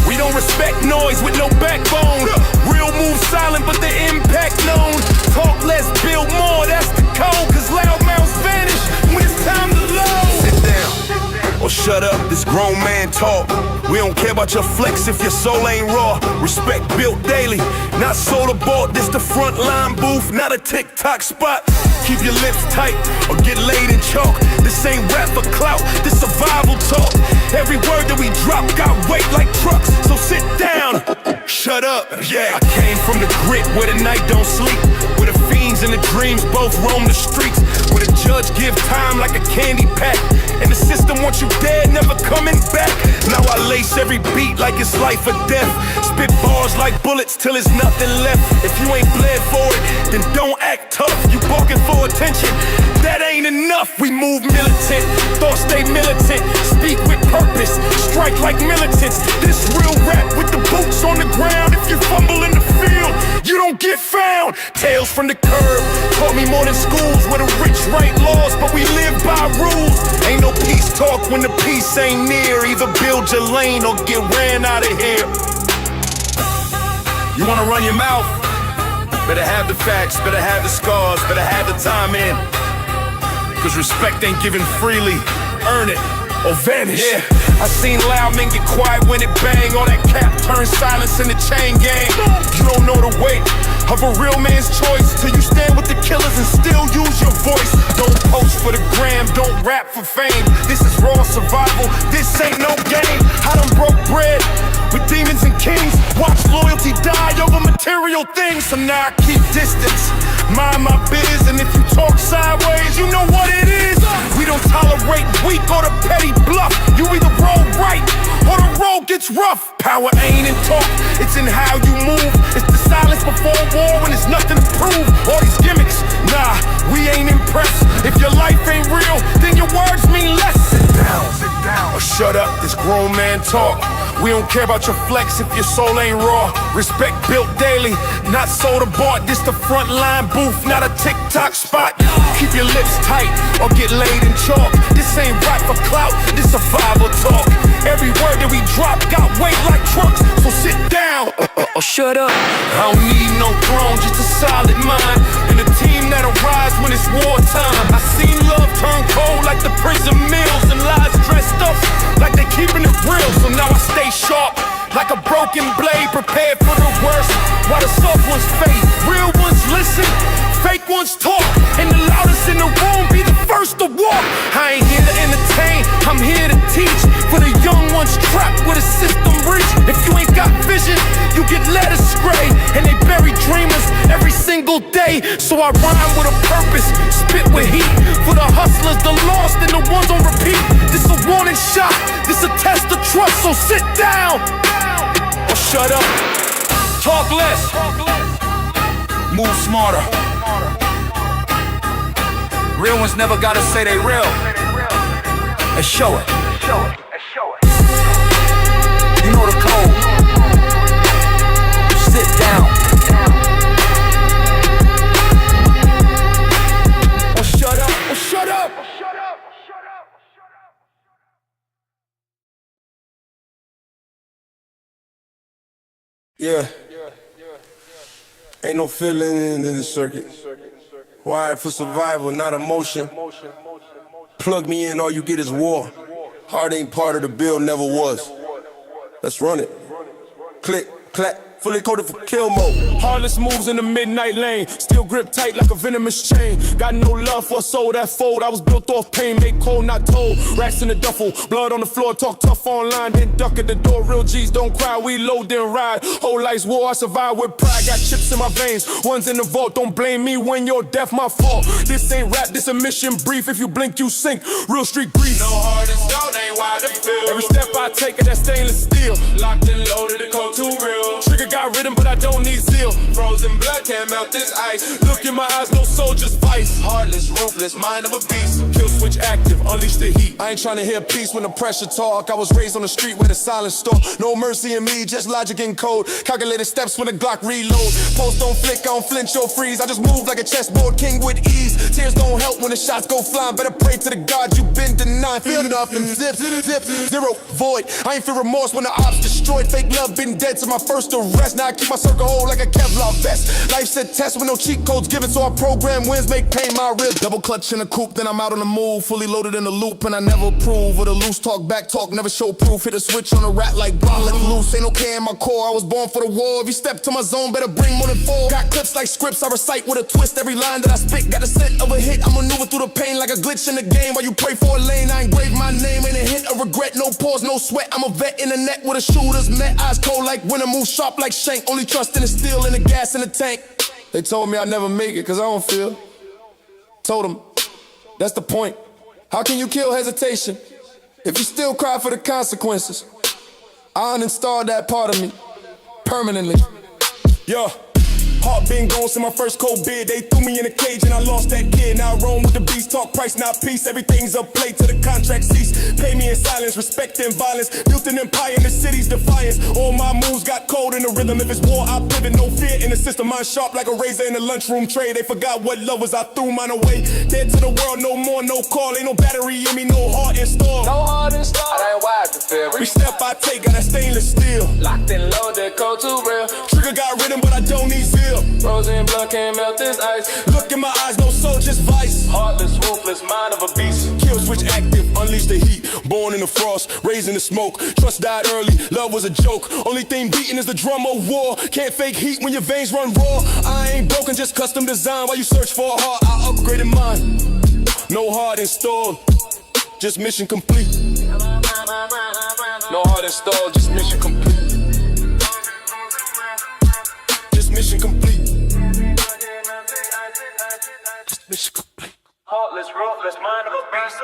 We don't respect noise with no backbone. Real move silent, but the impact known. Talk less, build more, that's the code. Cause loud mouths vanish when it's time to load. Sit down or shut up, this grown man talk. We don't care about your flex if your soul ain't raw. Respect built daily, not soda bought. This the front line booth, not a TikTok spot. Keep your lips tight or get laid in chalk. This ain't rap for clout, this survival talk. Every word that we drop got weight like trucks. So sit down, shut up, yeah. I came from the grit where the night don't sleep, where the fiends in the dreams both roam the streets, where the judge give time like a candy pack, and the system wants you dead, never coming back. Now I lace every beat like it's life or death, spit bars like bullets till there's nothing left. If you ain't bled for it, then don't act tough. You barking for attention, that ain't enough. We move militant, thoughts stay militant, speak with purpose, strike like militants. This real rap with the boots on the ground. If you fumble in the field, you don't get found. Tales from the curb taught me more than schools, where the rich write laws, but we live by rules. Ain't no peace talk when the peace ain't near. Either build your lane or get ran out of here. You wanna run your mouth? Better have the facts, better have the scars, better have the time in. Cause respect ain't given freely, earn it or vanish. Yeah, I seen loud men get quiet when it bang. All that cap turn silence in the chain gang. You don't know the weight of a real man's choice till you stand with the killers and still use your voice. Don't post for the gram, don't rap for fame. This is raw survival, this ain't no game. I done broke bread with demons and kings, watch loyalty die over material things. So now I keep distance, mind my biz, and if you talk sideways, you know what it is. We don't tolerate weak or the petty bluff. You either roll right or the road gets rough. Power ain't in talk, it's in how you move. It's the silence before war when there's nothing to prove. All these gimmicks, nah, we ain't impressed. If your life ain't real, then your words mean less. Sit down, or shut up, this grown man talk. We don't care about your flex if your soul ain't raw. Respect built daily, not soda bought. This the front line booth, not a TikTok spot. Keep your lips tight or get laid in chalk. This ain't rap for clout, this survival talk. Every word that we drop got weight like trucks, so sit down or shut up. I don't need no throne, just a solid mind, and a team that'll rise when it's wartime. I seen love turn cold like the prison meals, and lies dressed up like they keeping it real. So now I stay sharp like a broken blade, prepared for the worst while the soft ones fade. Real ones listen, fake ones talk, and the loudest in the room be the first to walk. I ain't here to entertain, I'm here to teach, for the young ones trapped with a system reach. If you ain't got vision, you get led astray, and they bury dreamers every single day. So I rhyme with a purpose, spit with heat, for the hustlers, the lost, and the ones on repeat. This a warning shot, this a test of trust, so sit down or shut up. Talk less, move smarter. Real ones never gotta say they real, and show it. You know the code. Sit down or shut up, or shut up. Yeah, ain't no feeling in the circuit. Wired for survival, not emotion. Plug me in, all you get is war. Heart ain't part of the bill, never was. Let's run it. Click, clack. Fully coded for kill mode. Heartless moves in the midnight lane, still grip tight like a venomous chain. Got no love for a soul that fold. I was built off pain, made cold, not told. Racks in the duffel, blood on the floor, talk tough online, then duck at the door. Real G's don't cry, we load then ride. Whole life's war, I survive with pride. Got chips in my veins, ones in the vault. Don't blame me when you're deaf, my fault. This ain't rap, this a mission brief. If you blink, you sink. Real street grease. No heart and stone ain't wide to feel. Every step I take at that stainless steel. Locked and loaded, the code too real. Trigger got rhythm, but I don't need zeal. Frozen blood can't melt this ice. Look in my eyes, no soldier's vice. Heartless, ruthless, mind of a beast. Kill switch active, unleash the heat. I ain't trying to hear peace when the pressure talk. I was raised on the street where the silence store. No mercy in me, just logic and code. Calculated steps when the Glock reload. Post don't flick, I don't flinch or freeze. I just move like a chessboard king with ease. Tears don't help when the shots go flying. Better pray to the God you've been denied. Feel nothing, zip, zero, void. I ain't feel remorse when the ops destroyed. Fake love been dead to my first arrest. Now I keep my circle whole like a Kevlar vest. Life's a test with no cheat codes given, so I program wins make pain my rib. Double clutch in the coupe, then I'm out on the move. Fully loaded in the loop, and I never approve of the loose talk, back talk, never show proof. Hit a switch on a rat like ball, let loose. Ain't no care in my core, I was born for the war. If you step to my zone, better bring more than 4. Got clips like scripts, I recite with a twist. Every line that I spit got a scent of a hit. I maneuver through the pain like a glitch in the game. While you pray for a lane, I engrave my name. Ain't a hit of regret, no pause, no sweat. I'm a vet in the net with a shooter's met. Eyes cold like winter, move sharp like shank. Only trust in the steel and the gas in the tank. They told me I'd never make it cause I don't feel. Told them, that's the point. How can you kill hesitation if you still cry for the consequences? I uninstalled that part of me permanently. Yo, heart been gone since my first cold bid. They threw me in a cage and I lost that kid. Now I roam with the beast, talk price, not peace. Everything's a play till the contract cease. Pay me in silence, respect and violence. Built an empire in the city's defiance. All my moves got cold in the rhythm. If it's war, I pivot, no fear in the system. Mine sharp like a razor in the lunchroom tray. They forgot what love was, I threw mine away. Dead to the world, no more, no call. Ain't no battery in me, no heart installed. No heart installed, I ain't wired to feel. Every step I take got that stainless steel. Locked and loaded, cold too real. Trigger got rhythm, but I don't need zeal. Frozen blood can't melt this ice. Look in my eyes, no soul, just vice. Heartless, ruthless, mind of a beast. Kill switch active, unleash the heat. Born in the frost, raised in the smoke. Trust died early, love was a joke. Only thing beating is the drum of war. Can't fake heat when your veins run raw. I ain't broken, just custom design. While you search for a heart, I upgraded mine. No heart installed, just mission complete. No heart installed, just mission complete. Just mission complete. Just mission complete. Heartless, ruthless, mind of a beast.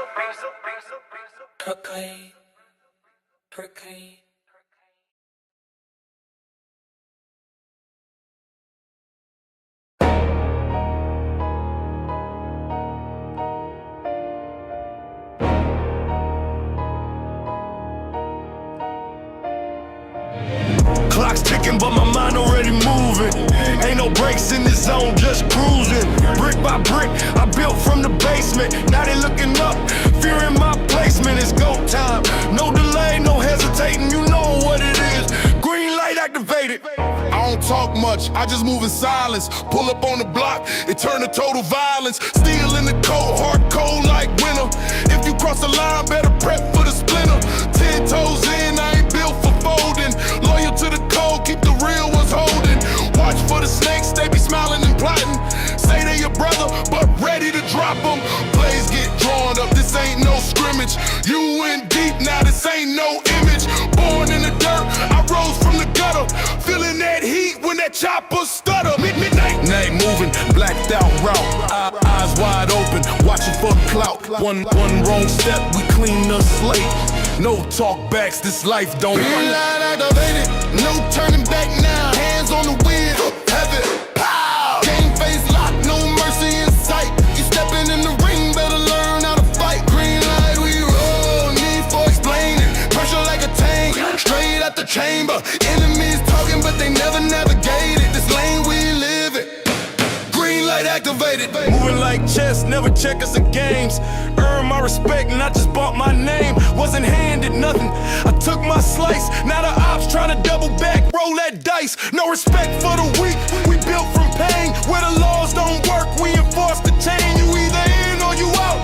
Proclaim. Proclaim. Clock's ticking, but my mind already moving. Ain't no breaks in this zone, just cruising. Brick by brick, I built from the basement. Now they looking up, fearing my placement. It's go time, no delay, no hesitating. You know what it is. Green light activated. I don't talk much, I just move in silence. Pull up on the block, it turn to total violence. Steel in the cold, hard cold like winter. If you cross the line, better prep for the splinter. 10 toes in, I ain't built for folding. Loyal to the code, keep the real ones holding. Watch for the snakes, they be smiling and plotting. Say they your brother, but ready to drop them. Plays get drawn up, this ain't no scrimmage. You in deep, now this ain't no image. Born in the dirt, I rose from the gutter. Feeling that heat when that chopper stutter. Midnight, night moving, blacked out route. Eyes wide open, watching for clout. One wrong step, we clean the slate. No talk backs, this life don't. Green light activated, no turning back now. Hands on the wheel, have it. Pow! Game face locked, no mercy in sight. You stepping in the ring, better learn how to fight. Green light, we roll, need for explaining. Pressure like a tank, straight out the chamber. Enemies talking, but they never navigated. This lane we live in. Green light activated. Moving like chess, never check us in games. Earn my respect, not just bought my name. Wasn't handed nothing, I took my slice. Now the ops trying to double back, roll that dice. No respect for the weak, we built from pain. Where the laws don't work, we enforce the chain. You either in or you out.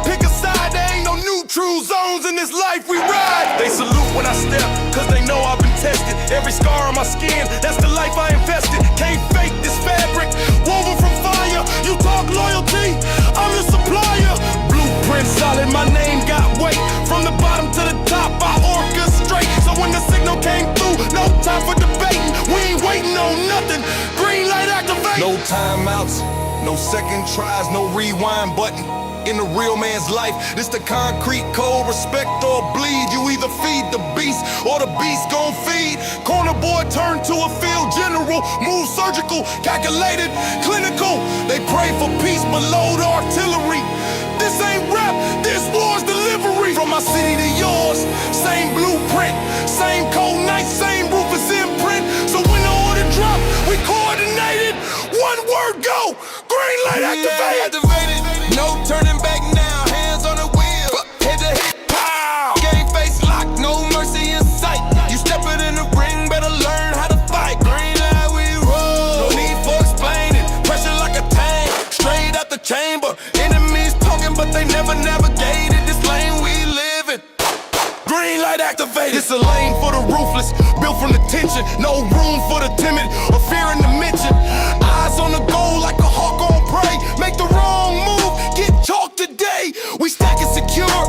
Pick a side, there ain't no neutral zones in this life we ride. They salute when I step, cause they know I've been tested. Every scar on my skin, that's the life I invested. Can't fake this fabric, woven from fire. You talk loyalty, I'm the supplier. Blueprint solid, my name got weight. From the bottom to the top, I orchestrate. So when the signal came through, no time for debating. We ain't waiting on nothing, green light activate. No timeouts, no second tries, no rewind button. In a real man's life, this the concrete code. Respect or bleed, you either feed the beast or the beast gon' feed. Corner boy turn to a field general. Move surgical, calculated, clinical. They pray for peace but load artillery. This ain't rap, this war's delivery. From my city to yours, same blueprint, same cold night, same ruthless imprint. So when the order drop, we coordinated. One word go, green light activated. No turning back now, hands on the wheel. Head to hit, pow! Game face locked, no mercy in sight. You stepping in the ring, better learn how to fight. Green light, we roll. No need for explaining. Pressure like a tank, straight out the chamber. Enemies talking, but they never navigated this lane we live in. Green light activated. It's a lane for the ruthless, built from the tension. No room for the timid or fearing the mention. Eyes on the goal like a hawk on prey. Make the wrong move, get chalked today. We stack it secure,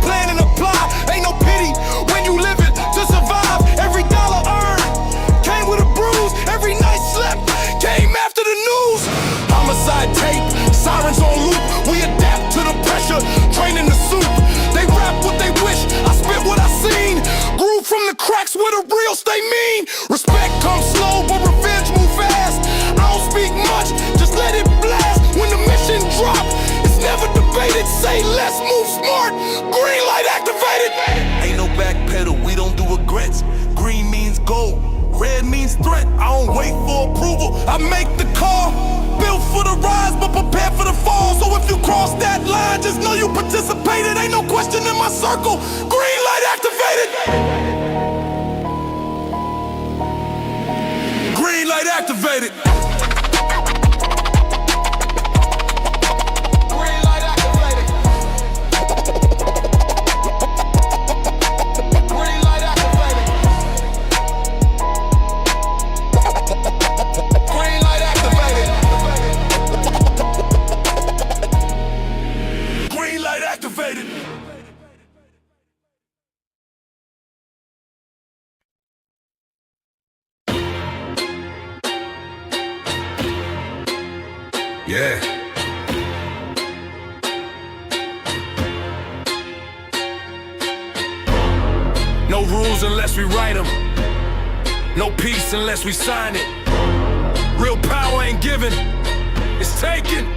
plan and apply. Ain't no pity when you live it to survive. Every dollar earned came with a bruise. Every night slept came after the news. That's where the real stay mean. Respect comes slow, but revenge move fast. I don't speak much, just let it blast. When the mission drop, it's never debated. Say less, move smart, green light activated. Ain't no back pedal, we don't do regrets. Green means gold, red means threat. I don't wait for approval, I make the call. Built for the rise, but prepared for the fall. So if you cross that line, just know you participated. Ain't no question in my circle, green light activated. Green light activated. Yeah. No rules unless we write them. No peace unless we sign it. Real power ain't given, it's taken.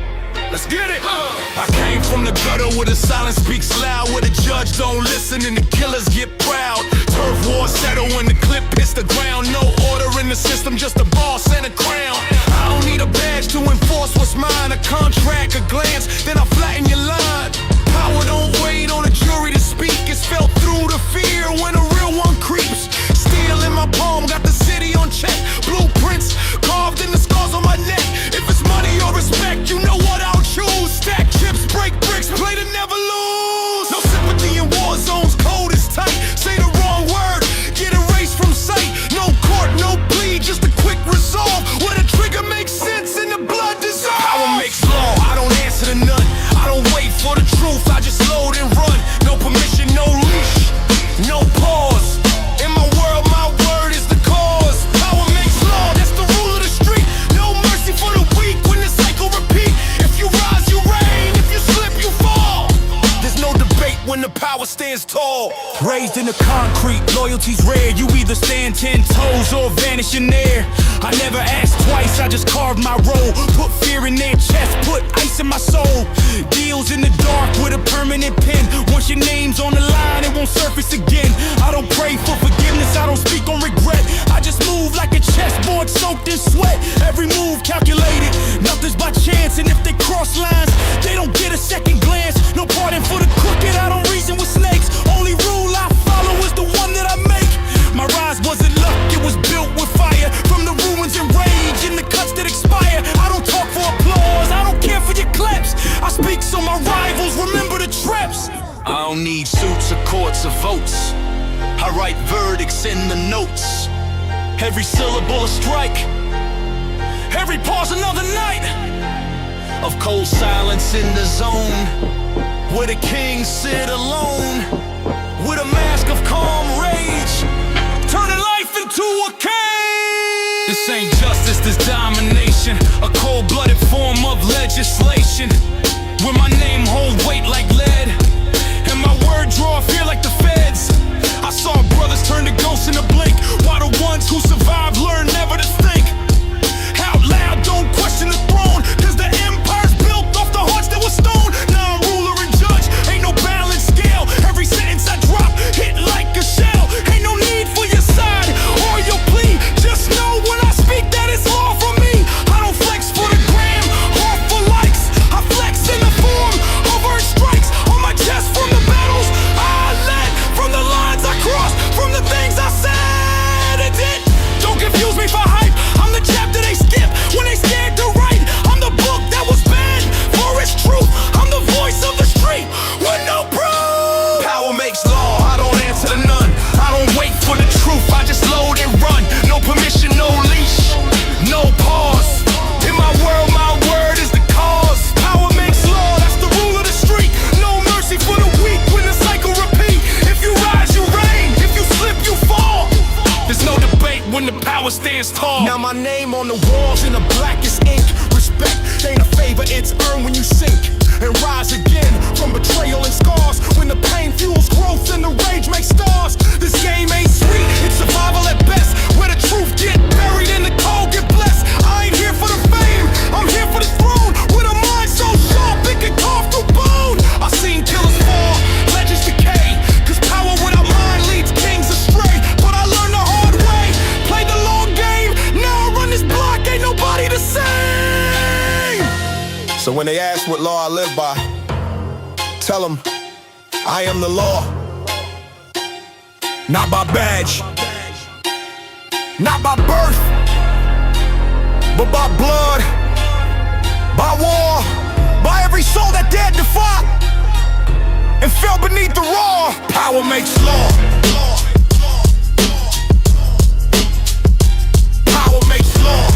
Let's get it. I came from the gutter where the silence speaks loud, where the judge don't listen and the killers get proud. Turf war settle when the clip hits the ground. No order in the system, just a boss and a crown. I don't need a badge to enforce what's mine. A contract, a glance, then I flatten your line. Power don't wait on a jury to speak. It's felt through the fear when a real one creeps. Steel in my palm, got the city on check. Blueprints carved in the scars on my neck. If it's money or respect, you know what I'll choose. Stack chips, break bricks, play to never lose. No sympathy in war zones, code is tight. Say the wrong word, get erased from sight. No court, no plea, just a quick resolve. Where the trigger makes sense and the blood dissolves. Power makes law, I don't answer to none. I don't wait for the truth, I just load and run. No permission, no leash, no pause. In my world, my word is the cause. Power makes law, that's the rule of the street. No mercy for the weak when the cycle repeat. If you rise, you reign. If you slip, you fall. There's no debate when the power stands tall. Raised in the concrete, loyalty's rare. You either stand 10 toes or vanish in air. I never asked twice, I just carved my role. Put fear in their chest, put ice in my soul. Deals in the dark with a permanent pen. Once your name's on the line, it won't surface again. I don't pray for forgiveness, I don't speak on regret. I just move like a chessboard soaked in sweat. Every move calculated, nothing's by chance. And if they cross lines, they don't get a second glance. No pardon for the crooked, I don't reason with snakes. Only rule I follow is the one that I make. My rise wasn't luck, it was built with fire. From the ruins and rage and the cuts that expire. I don't talk for applause, I don't care for your claps. I speak so my rivals remember the traps. I don't need suits or courts or votes. I write verdicts in the notes. Every syllable a strike, every pause another night of cold silence in the zone, where the kings sit alone with a mask of calm rage, turning life into a cage. This ain't justice, this domination, a cold-blooded form of legislation, where my name hold weight like lead, and my word draw fear like the feds. I saw brothers turn to ghosts in a blink, while the ones who survived learn never to think. Out loud, don't question the throne, cause the empire's built off the hearts that were stoned. Now I'm ruler and judge, ain't no balance scale. Every sentence I drop, hit like a shell. Ain't no need for your side or your plea. Just know when I speak that it's law for me. I don't flex for the gram or for likes. I flex in the form of earth strikes on my chest from the battles I led, from the lines I crossed, from the things I said and did. Don't confuse me for hype, I'm the chapter they skip when they scared to write. I'm the book that was banned for its truth. I'm the voice of the street with no proof. Power makes law, I don't answer to none. I don't wait for the truth, I just load and run. No permission, no leash, no pause. In my world, my word is the cause. Power makes law, that's the rule of the street. No mercy for the weak when the cycle repeat. If you rise, you reign. If you slip, you fall. There's no debate when the power stands tall. Now my name on the walls in the blackest ink. Respect ain't a favor, it's earned when you sink and rise again from betrayal and scars. When the pain fuels growth and the rage makes stars. This game ain't sweet, it's a So when they ask what law I live by, tell them I am the law. Not by badge, not by birth, but by blood, by war, by every soul that dared to fight and fell beneath the roar. Power makes law. Power makes law.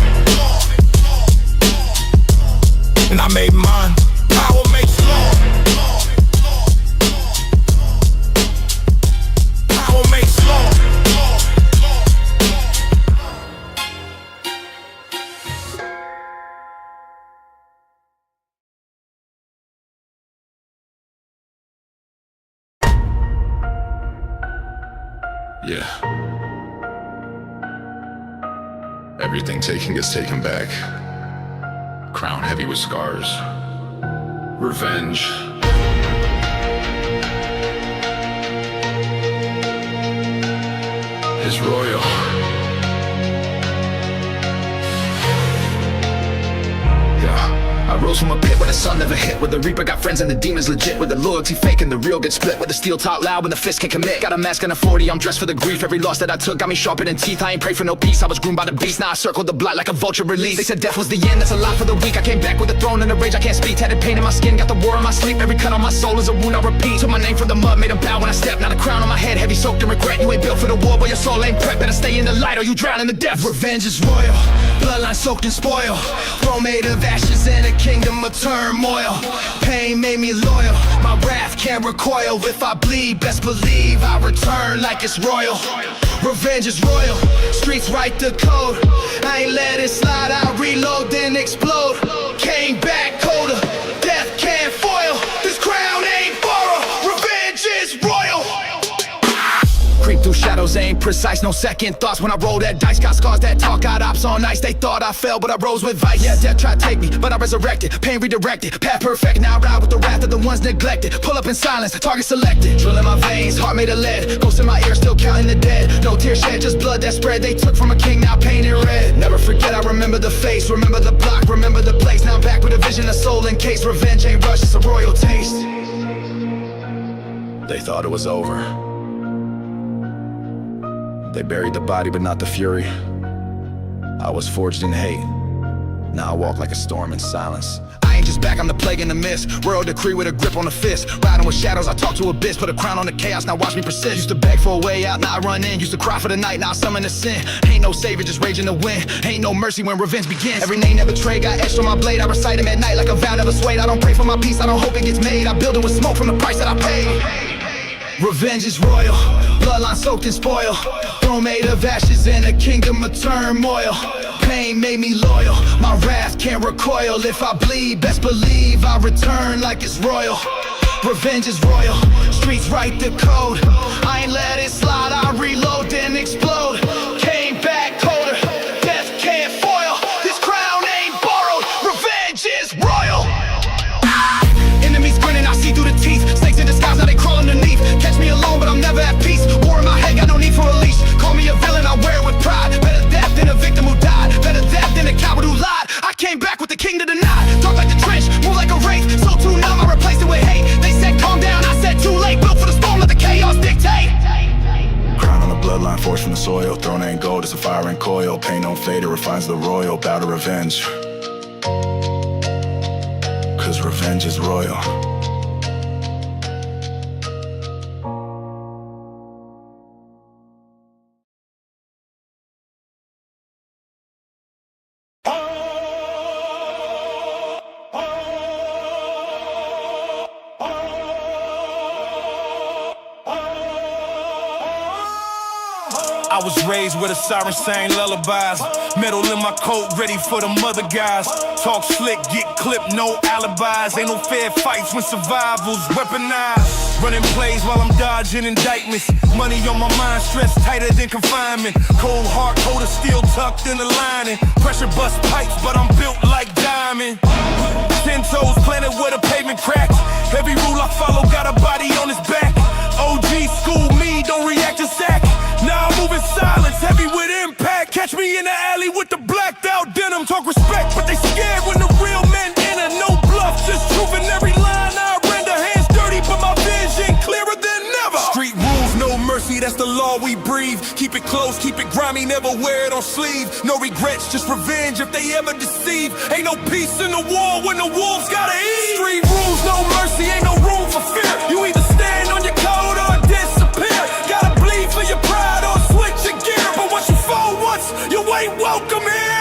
And I made mine. Power makes law. Power makes law. Yeah. Everything taken gets taken back. Crown heavy with scars. Revenge. Is royal. I rose from a pit where the sun never hit, where the reaper got friends and the demons legit, where the loyalty fake and the real get split, where the steel talk loud when the fist can commit. Got a mask and a 40, I'm dressed for the grief. Every loss that I took got me sharper than teeth. I ain't pray for no peace, I was groomed by the beast. Now I circled the block like a vulture release. They said death was the end, that's a lot for the weak. I came back with a throne and a rage I can't speak. Tatted pain in my skin, got the war in my sleep. Every cut on my soul is a wound I repeat. Took my name from the mud, made them bow when I stepped. Now the crown on my head, heavy soaked in regret. You ain't built for the war, but your soul ain't prepped. Better stay in the light or you drown in the depths. Revenge is royal, bloodline soaked in spoil. Throne made of ashes and a kingdom of turmoil. Pain made me loyal, my wrath can't recoil. If I bleed, best believe I return like it's royal. Revenge is royal, streets write the code. I ain't let it slide, I reload then explode. Came back colder, death can't foil. This crown ain't borrowed, revenge is royal. Creep through shadows, ain't precise, no second thoughts. When I roll that dice, got scars that talk, got ops on ice. They thought I fell, but I rose with vice. Yeah, death tried to take me, but I resurrected. Pain redirected, path perfect. Now I ride with the wrath of the ones neglected. Pull up in silence, target selected. Drill in my veins, heart made of lead. Ghost in my ear, still counting the dead. No tears shed, just blood that spread. They took from a king, now painted red. Never forget, I remember the face, remember the block, remember the place. Now I'm back with a vision of soul in case. Revenge ain't rush, it's a royal taste. They thought it was over. They buried the body but not the fury. I was forged in hate. Now I walk like a storm in silence. I ain't just back, I'm the plague in the mist. World decree with a grip on the fist. Riding with shadows, I talk to abyss. Put a crown on the chaos, now watch me persist. Used to beg for a way out, now I run in. Used to cry for the night, now I summon the sin. Ain't no savior, just rage in the wind. Ain't no mercy when revenge begins. Every name never betrayed, got etched on my blade. I recite them at night like a vow never swayed. I don't pray for my peace, I don't hope it gets made. I build it with smoke from the price that I paid. Revenge is royal, bloodline soaked in spoil. Throne made of ashes and a kingdom of turmoil. Pain made me loyal, my wrath can't recoil. If I bleed, best believe I return like it's royal. Revenge is royal, streets write the code. I ain't let it slide, I reload then explode. Came back colder, death can't foil. This crown ain't borrowed, revenge is royal. Enemies grinning, I see through the teeth. Snakes in disguise, now they crawl underneath. Catch me alone, but I'm never at peace. War in my head, got no need for a leash. Call me a villain, I wear it with pride. Better death than a victim who died. Better death than a coward who lied. I came back with the king to deny. Talk like the trench, move like a wraith. So too numb, I replaced it with hate. They said calm down, I said too late. Built for the storm, let the chaos dictate. Crown on the bloodline, forged from the soil. Throne ain't gold, it's a fire and coil. Pain don't fade, it refines the royal. Bow to revenge, cause revenge is royal. I was raised with a siren sang lullabies. Metal in my coat, ready for the mother guys. Talk slick, get clipped, no alibis. Ain't no fair fights when survival's weaponized. Running plays while I'm dodging indictments. Money on my mind, stress tighter than confinement. Cold heart, colder steel tucked in the lining. Pressure bust pipes, but I'm built like diamond. 10 toes planted where the pavement cracked. Every rule I follow got a body on his back. OG school me, don't react to sack. Now I'm moving silence, heavy with impact. Catch me in the alley with the blacked out denim. Talk respect, but they scared when the real men enter. No bluff. mercy, that's the law we breathe. Keep it close, keep it grimy, never wear it on sleeve. No regrets, just revenge if they ever deceive. Ain't no peace in the war when the wolves gotta eat. Street rules, no mercy, ain't no room for fear. You either stand on your code or disappear. Gotta bleed for your pride or switch your gear. But once you fall once, you ain't welcome here.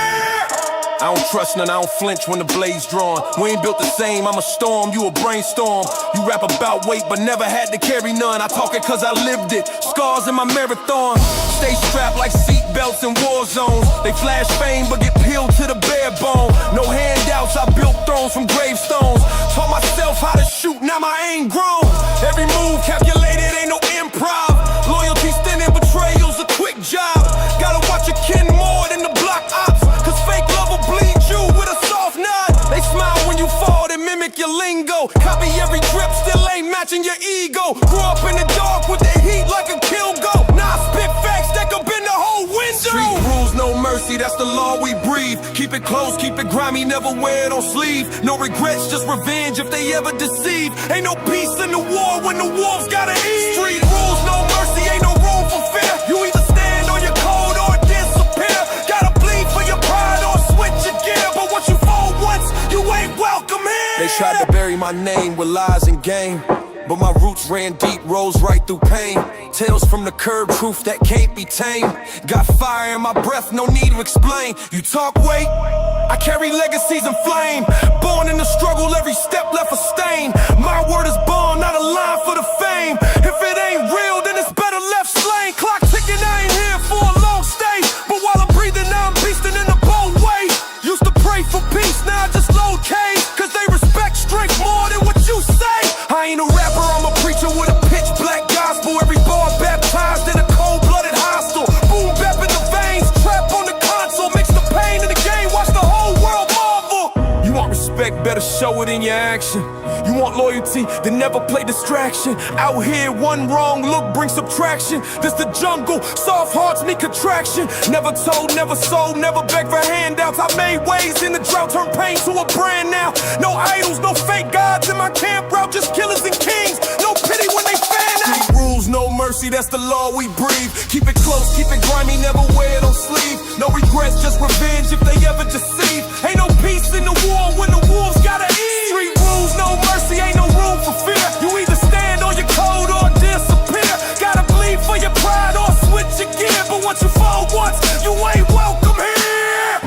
I don't trust none, I don't flinch when the blade's drawn. We ain't built the same, I'm a storm, you a brainstorm. You rap about weight, but never had to carry none. I talk it cause I lived it, scars in my marathon. Stay strapped like seatbelts in war zones. They flash fame, but get peeled to the bare bone. No handouts, I built thrones from gravestones. Taught myself how to shoot, now my aim grown. Every move calculated, ain't no improv. Loyalty standing, betrayal's a quick job. Gotta watch your kin more than the block ops. Cause fake love will bleed you with a soft nod. They smile when you fall, they mimic your lingo. Copy every drip, still ain't matching your ego. Grew up in the dark with the heat like a kill go. Now I spit facts that could bend the whole window. Street rules, no mercy, that's the law we breathe. Keep it close, keep it grimy, never wear it on sleeve. No regrets, just revenge if they ever deceive. Ain't no peace in the war when the wolves gotta eat. Street rules, no mercy, ain't no room for fear. You either stand on your code or disappear. Gotta bleed for your pride or switch your gear. But once you fall once, you ain't welcome here. They tried to bury my name with lies and game, but my roots ran deep, rose right through pain. Tales from the curb, truth that can't be tamed. Got fire in my breath, no need to explain. You talk weight, I carry legacies in flame. Born in the struggle, every step left a stain. My word is born, not a line for the fame. If it ain't real, then it's better left slain. Clock ticking, I ain't here for a long stay. But while I'm breathing, now I'm beasting in a bold way. Used to pray for peace, now I just load K's. Cause they respect strength more than what you say. I ain't a rapper, I'm a preacher with a pitch black gospel. Every bar baptized in a cold-blooded hostile. Boom bap in the veins, trap on the console. Mix the pain in the game, watch the whole world marvel. You want respect, better show it in your action. You want loyalty, then never play distraction. Out here, one wrong look brings subtraction. This the jungle, soft hearts need contraction. Never told, never sold, never begged for handouts. I made waves in the drought, turned pain to a brand now. No idols, no fake gods in my camp route. Just killers and kings, no pity when they fan out. Street rules, no mercy, that's the law we breathe. Keep it close, keep it grimy, never wear it on sleeve. No regrets, just revenge if they ever deceive. Ain't no peace in the war when the wolves gotta eat. Street rules, no mercy, ain't no room for fear. You either stand on your code or disappear. Gotta bleed for your pride or switch your gear. But once you fall once, you ain't welcome here.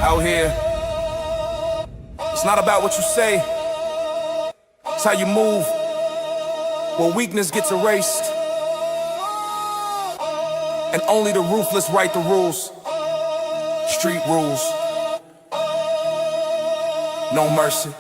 Out here, it's not about what you say, it's how you move. Where weakness gets erased, and only the ruthless write the rules. Street rules, no mercy.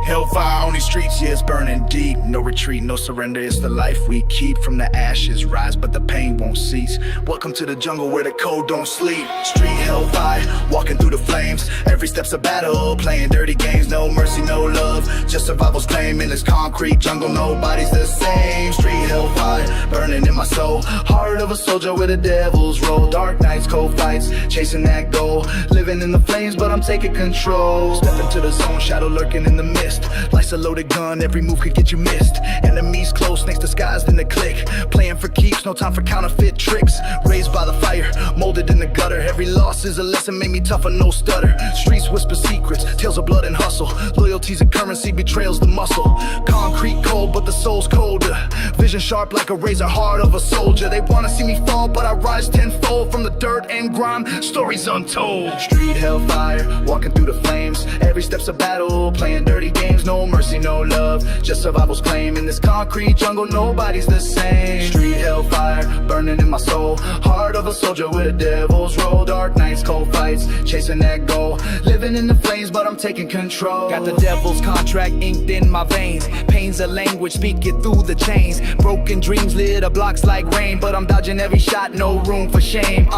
Hellfire on these streets, yeah, it's burning deep. No retreat, no surrender, it's the life we keep. From the ashes rise, but the pain won't cease. Welcome to the jungle where the cold don't sleep. Street hellfire, walking through the flames. Every step's a battle, playing dirty games. No mercy, no love, just survival's claim. In this concrete jungle, nobody's the same. Street hellfire, burning in my soul. Heart of a soldier with a devil's roll. Dark nights, cold fights, chasing that goal. Living in the flames, but I'm taking control. Step into the zone, shadow lurking in the mist. Life's a loaded gun, every move could get you missed. Enemies close, snakes disguised in the click. Playing for keeps, no time for counterfeit tricks. Raised by the fire, molded in the gutter. Every loss is a lesson, made me tougher, no stutter. Streets whisper secrets, tales of blood and hustle. Loyalty's a currency, betrayal's the muscle. Concrete cold, but the soul's colder. Vision sharp like a razor, heart of a soldier. They wanna see me fall, but I rise tenfold. From the dirt and grime, stories untold. Street hellfire, walking through the flames. Every step's a battle, playing dirty games. games, no mercy, no love. Just survival's claim in this concrete jungle, nobody's the same. Street hellfire, burning in my soul. Heart of a soldier with a devil's roll. Dark nights, cold fights, chasing that goal. Living in the flames, but I'm taking control. Got the devil's contract inked in my veins. Pain's a language, speak it through the chains. Broken dreams lit up blocks like rain, but I'm dodging every shot, no room for shame.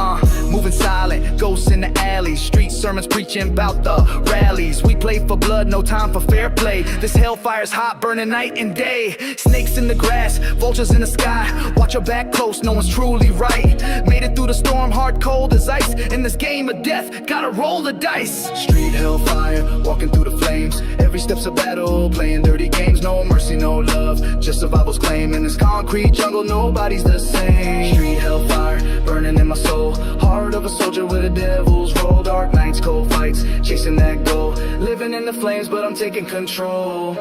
Moving silent, ghosts in the alleys. Street sermons preaching about the rallies. We play for blood, no time for fair play. This hellfire's hot, burning night and day. Snakes in the grass, vultures in the sky. Watch your back close, no one's truly right. Made it through the storm, hard cold as ice. In this game of death, gotta roll the dice. Street hellfire, walking through the flames. Every step's a battle, playing dirty games. No mercy, no love, just survival's claim. In this concrete jungle, nobody's the same. Street hellfire, burning in my soul. Heart of a soldier with a devil's roll. Dark nights, cold fights, chasing that goal. Living in the flames, but I'm taking control.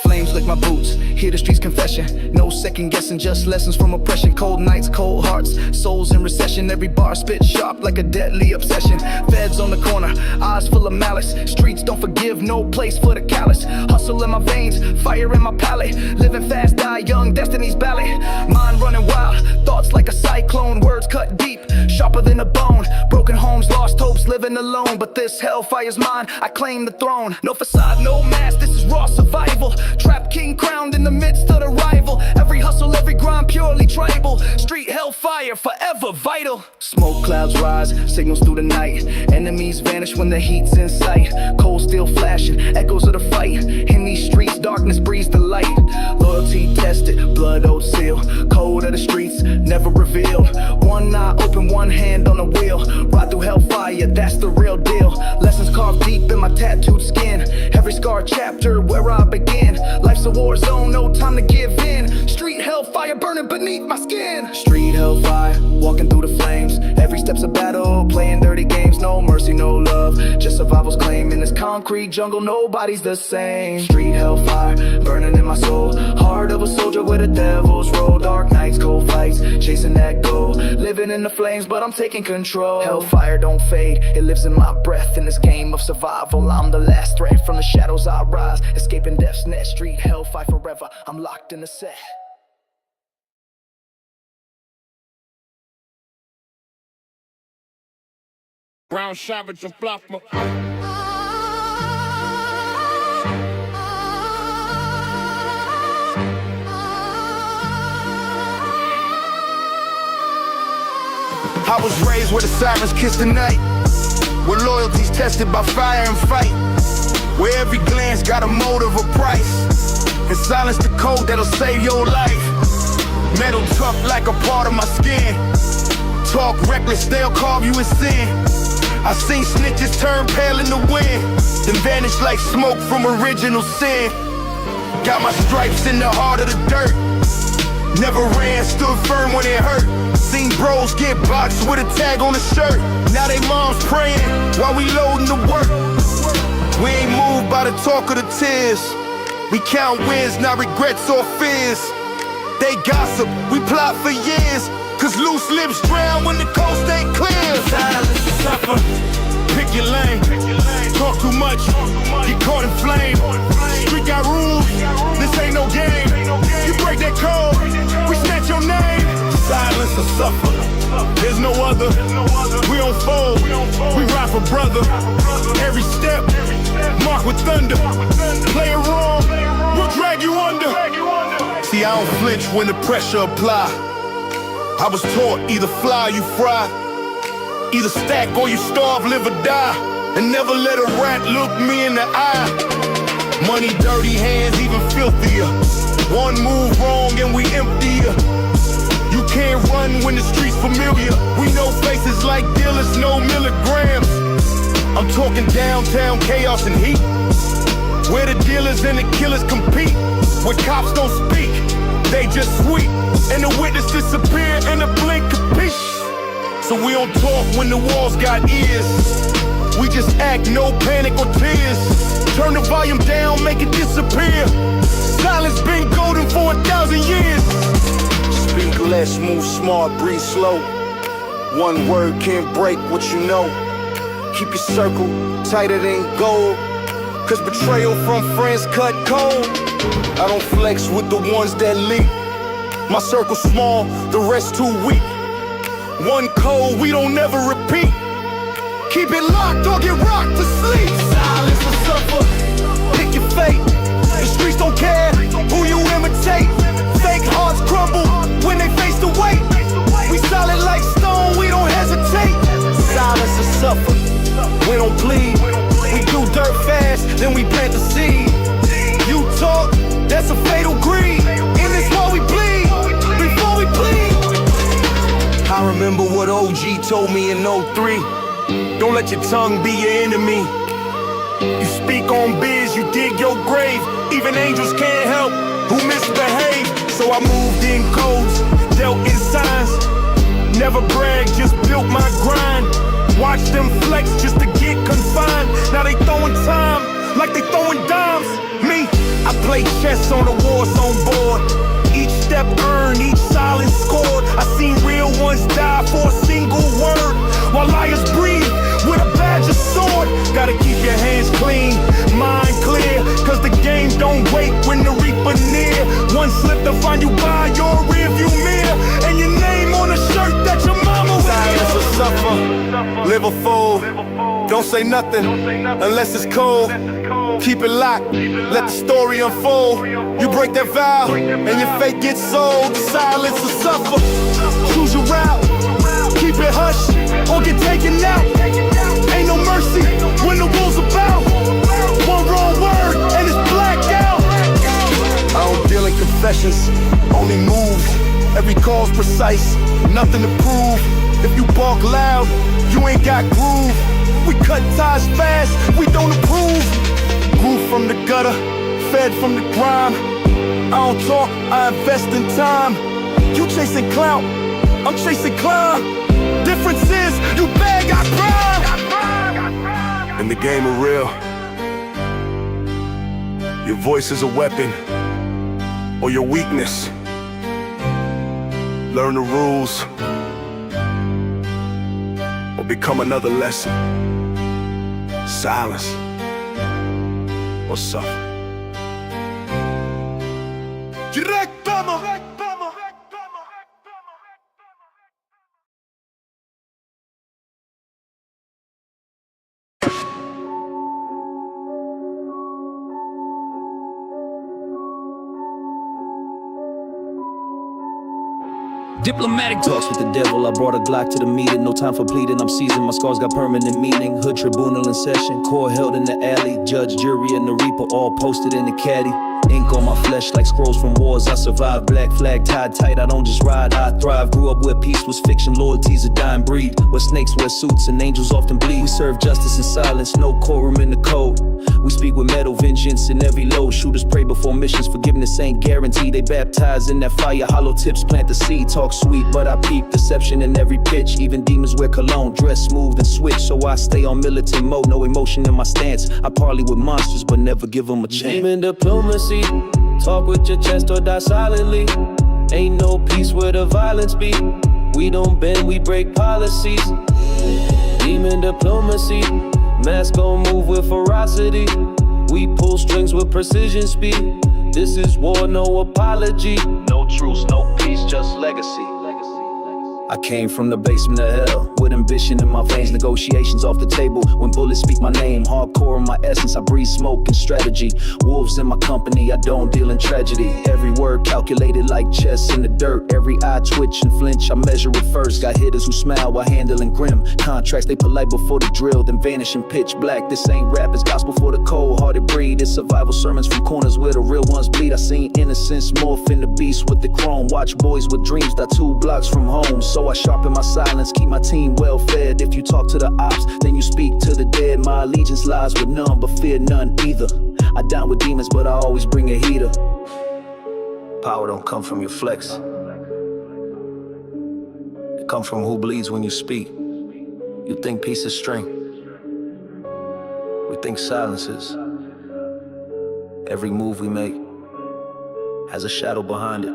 Flames lick my boots, hear the streets confession. No second guessing, just lessons from oppression. Cold nights, cold hearts, souls in recession. Every bar spit sharp like a deadly obsession. Feds on the corner, eyes full of malice. Streets don't forgive, no place for the callous. Hustle in my veins, fire in my palate. Living fast, die young, destiny's ballot. Mind running wild, thoughts like a cyclone. Words cut deep, sharper than a bone. Broken homes, lost hopes, living alone. But this hellfire's mine, I claim the throne. No facade, no mask, this is raw survival. Trap king crowned in the midst of the rival. Every hustle, every grind, purely tribal. Street hellfire, forever vital. Smoke clouds rise, signals through the night. Enemies vanish when the heat's in sight. Cold steel flashing, echoes of the fight. In these streets, darkness breathes the light. Loyalty tested, blood oath seal. Code of the streets, never revealed. One eye open, one hand on the wheel. Ride through hellfire, that's the real deal. Lessons carved deep in my tattooed skin. Every scar chapter where I begin. Life's a war zone, no time to give in. Street hellfire burning beneath my skin. Street hellfire, walking through the flames. Every step's a battle, playing dirty games. No mercy, no love, just survival's claim. In this concrete jungle, nobody's the same. Street hellfire, burning in my soul. Heart of a soldier with a devil's roll. Dark nights, cold fights, chasing that goal. Living in the flames, but I'm taking control. Hellfire don't fade, it lives in my breath. In this game of survival, I'm the last threat. From the shadows I rise, escaping death's net. Street hellfire forever, I'm locked in the set. Brown Savage of Bluffman. I was raised where the sirens kiss the night, where loyalty's tested by fire and fight, where every glance got a motive or price, and silence the code that'll save your life. Metal tough like a part of my skin. Talk reckless, they'll carve you in sin. I seen snitches turn pale in the wind, then vanish like smoke from original sin. Got my stripes in the heart of the dirt. Never ran, stood firm when it hurt. Seen bros get boxed with a tag on the shirt. Now they moms praying while we loading the work. We ain't moved by the talk or the tears. We count wins, not regrets or fears. They gossip, we plot for years. Cause loose lips drown when the coast ain't clear. Silence to suffer. Pick your lane. Talk too much, get caught in flame. Street got rules, this ain't no game. You break that code, we snatch your name. Silence to suffer. There's no other. We on fold, we ride for brother. Every step, marked with thunder. Play it wrong, we'll drag you under. See, I don't flinch when the pressure apply. I was taught either fly or you fry. Either stack or you starve, live or die. And never let a rat look me in the eye. Money, dirty hands, even filthier. One move wrong and we emptier. You can't run when the street's familiar. We know faces like dealers, no milligrams. I'm talking downtown chaos and heat, where the dealers and the killers compete. Where cops don't speak, they just sweep. And the witness disappear in a blink of peace. So we don't talk when the walls got ears. We just act, no panic or tears. Turn the volume down, make it disappear. Silence been golden for 1,000 years. Speak less. fast, move smart, breathe slow. One word can't break what you know. Keep your circle tighter than gold, cause betrayal from friends cut cold. I don't flex with the ones that leak. My circle small, the rest too weak. One code we don't never repeat. Keep it locked or get rocked to sleep. Silence will suffer, pick your fate. The streets don't care who you imitate. Fake hearts crumble when they face the weight. We solid like stone, we don't hesitate. Silence will suffer, we don't plead. We do dirt fast, then we plant the seed. You talk, that's a fatal greed. In this war we bleed, before we bleed. I remember what OG told me in 03. Don't let your tongue be your enemy. You speak on biz, you dig your grave. Even angels can't help who misbehave. So I moved in codes, dealt in signs. Never bragged, just built my grind. Watch them flex just to get confined. Now they throwing time like they throwing dimes. Me, I play chess on the war zone board. Each step earned, each silence scored. I seen real ones die for a single word, while liars breathe with a badge of sword. Gotta keep your hands clean, mind clear, cause the game don't wait when the reaper near. One slip to find you by your rearview mirror, and your name on a shirt that your mama wears. Silence will suffer, live a fool. Don't say nothing unless it's cold. Keep it locked, let the story unfold. You break that vow, and your fate gets sold. Silence will suffer, choose your route. Keep it hush, or get taken out. Ain't no mercy when the rule's about. One wrong word, and it's blacked out. I don't deal in confessions, only moves. Every call's precise, nothing to prove. If you bark loud, you ain't got groove. We cut ties fast, we don't approve. Grew from the gutter, fed from the grime. I don't talk, I invest in time. You chasing clout, I'm chasing climb. Difference is, you beg, I grind. In the game of real, your voice is a weapon, or your weakness. Learn the rules, or become another lesson. Silence or suffer. Diplomatic talks with the devil. I brought a Glock to the meeting. No time for pleading, I'm seasoned. My scars got permanent meaning. Hood tribunal in session. Court held in the alley. Judge, jury, and the reaper all posted in the caddy. Ink on my flesh like scrolls from wars. I survived. Black flag tied tight. I don't just ride, I thrive. Grew up where peace was fiction. Loyalty's a dying breed. Where snakes wear suits and angels often bleed. We serve justice in silence. No quorum in the code. We speak with metal, vengeance in every load. Shooters pray before missions. Forgiveness ain't guaranteed. They baptize in that fire. Hollow tips plant the seed. Talk sweet, but I peep deception in every pitch. Even demons wear cologne. Dress smooth and switch. So I stay on militant mode. No emotion in my stance. I parley with monsters, but never give them a chance. Demon diplomacy. Talk with your chest or die silently. Ain't no peace where the violence be. We don't bend, we break policies. Demon diplomacy. Mask gon' move with ferocity. We pull strings with precision speed. This is war, no apology. No truce, no peace, just legacy. I came from the basement of hell, with ambition in my veins, negotiations off the table. When bullets speak my name, hardcore in my essence, I breathe smoke and strategy. Wolves in my company, I don't deal in tragedy. Every word calculated like chess in the dirt. Every eye twitch and flinch, I measure it first. Got hitters who smile while handling grim. Contracts, they polite before the drill, then vanish in pitch black. This ain't rap, it's gospel for the cold-hearted breed. It's survival sermons from corners where the real ones bleed. I seen innocence morph in the beast with the chrome. Watch boys with dreams die 2 blocks from home. So I sharpen my silence, keep my team well fed. If you talk to the ops, then you speak to the dead. My allegiance lies with none, but fear none either. I dine with demons, but I always bring a heater. Power don't come from your flex. It comes from who bleeds when you speak. You think peace is strength. We think silence is. Every move we make has a shadow behind it.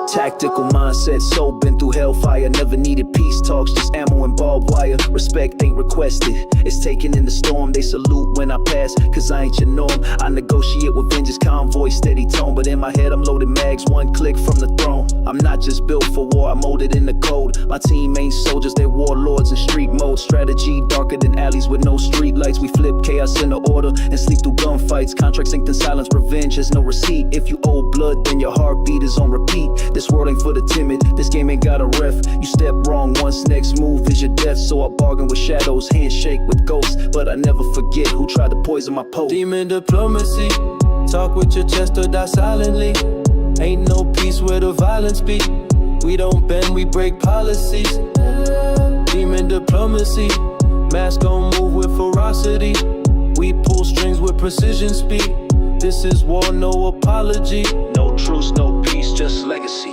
Tactical mindset, so been through hellfire. Never needed peace talks, just ammo and barbed wire. Respect ain't requested, it's taken in the storm. They salute when I pass, cause I ain't your norm. I negotiate with vengeance, convoy, steady tone. But in my head I'm loaded mags, one click from the throne. I'm not just built for war, I'm molded in the code. My team ain't soldiers, they warlords in street mode. Strategy darker than alleys with no street lights. We flip chaos into order and sleep through gunfights. Contracts synced in silence, revenge has no receipt. If you owe blood, then your heartbeat is on repeat. This world ain't for the timid, this game ain't got a ref. You step wrong once, next move is your death. So I bargain with shadows, handshake with ghosts. But I never forget who tried to poison my post. Demon diplomacy, talk with your chest or die silently. Ain't no peace where the violence be. We don't bend, we break policies. Demon diplomacy, mask gon' move with ferocity. We pull strings with precision speed. This is war, no apology. No truce, no peace, just legacy.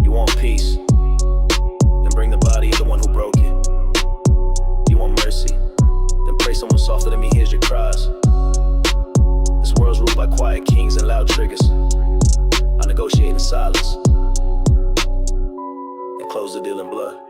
You want peace? Then bring the body of the one who broke it. You want mercy? Then pray someone softer than me hears your cries. This world's ruled by quiet kings and loud triggers. I negotiate in silence and close the deal in blood.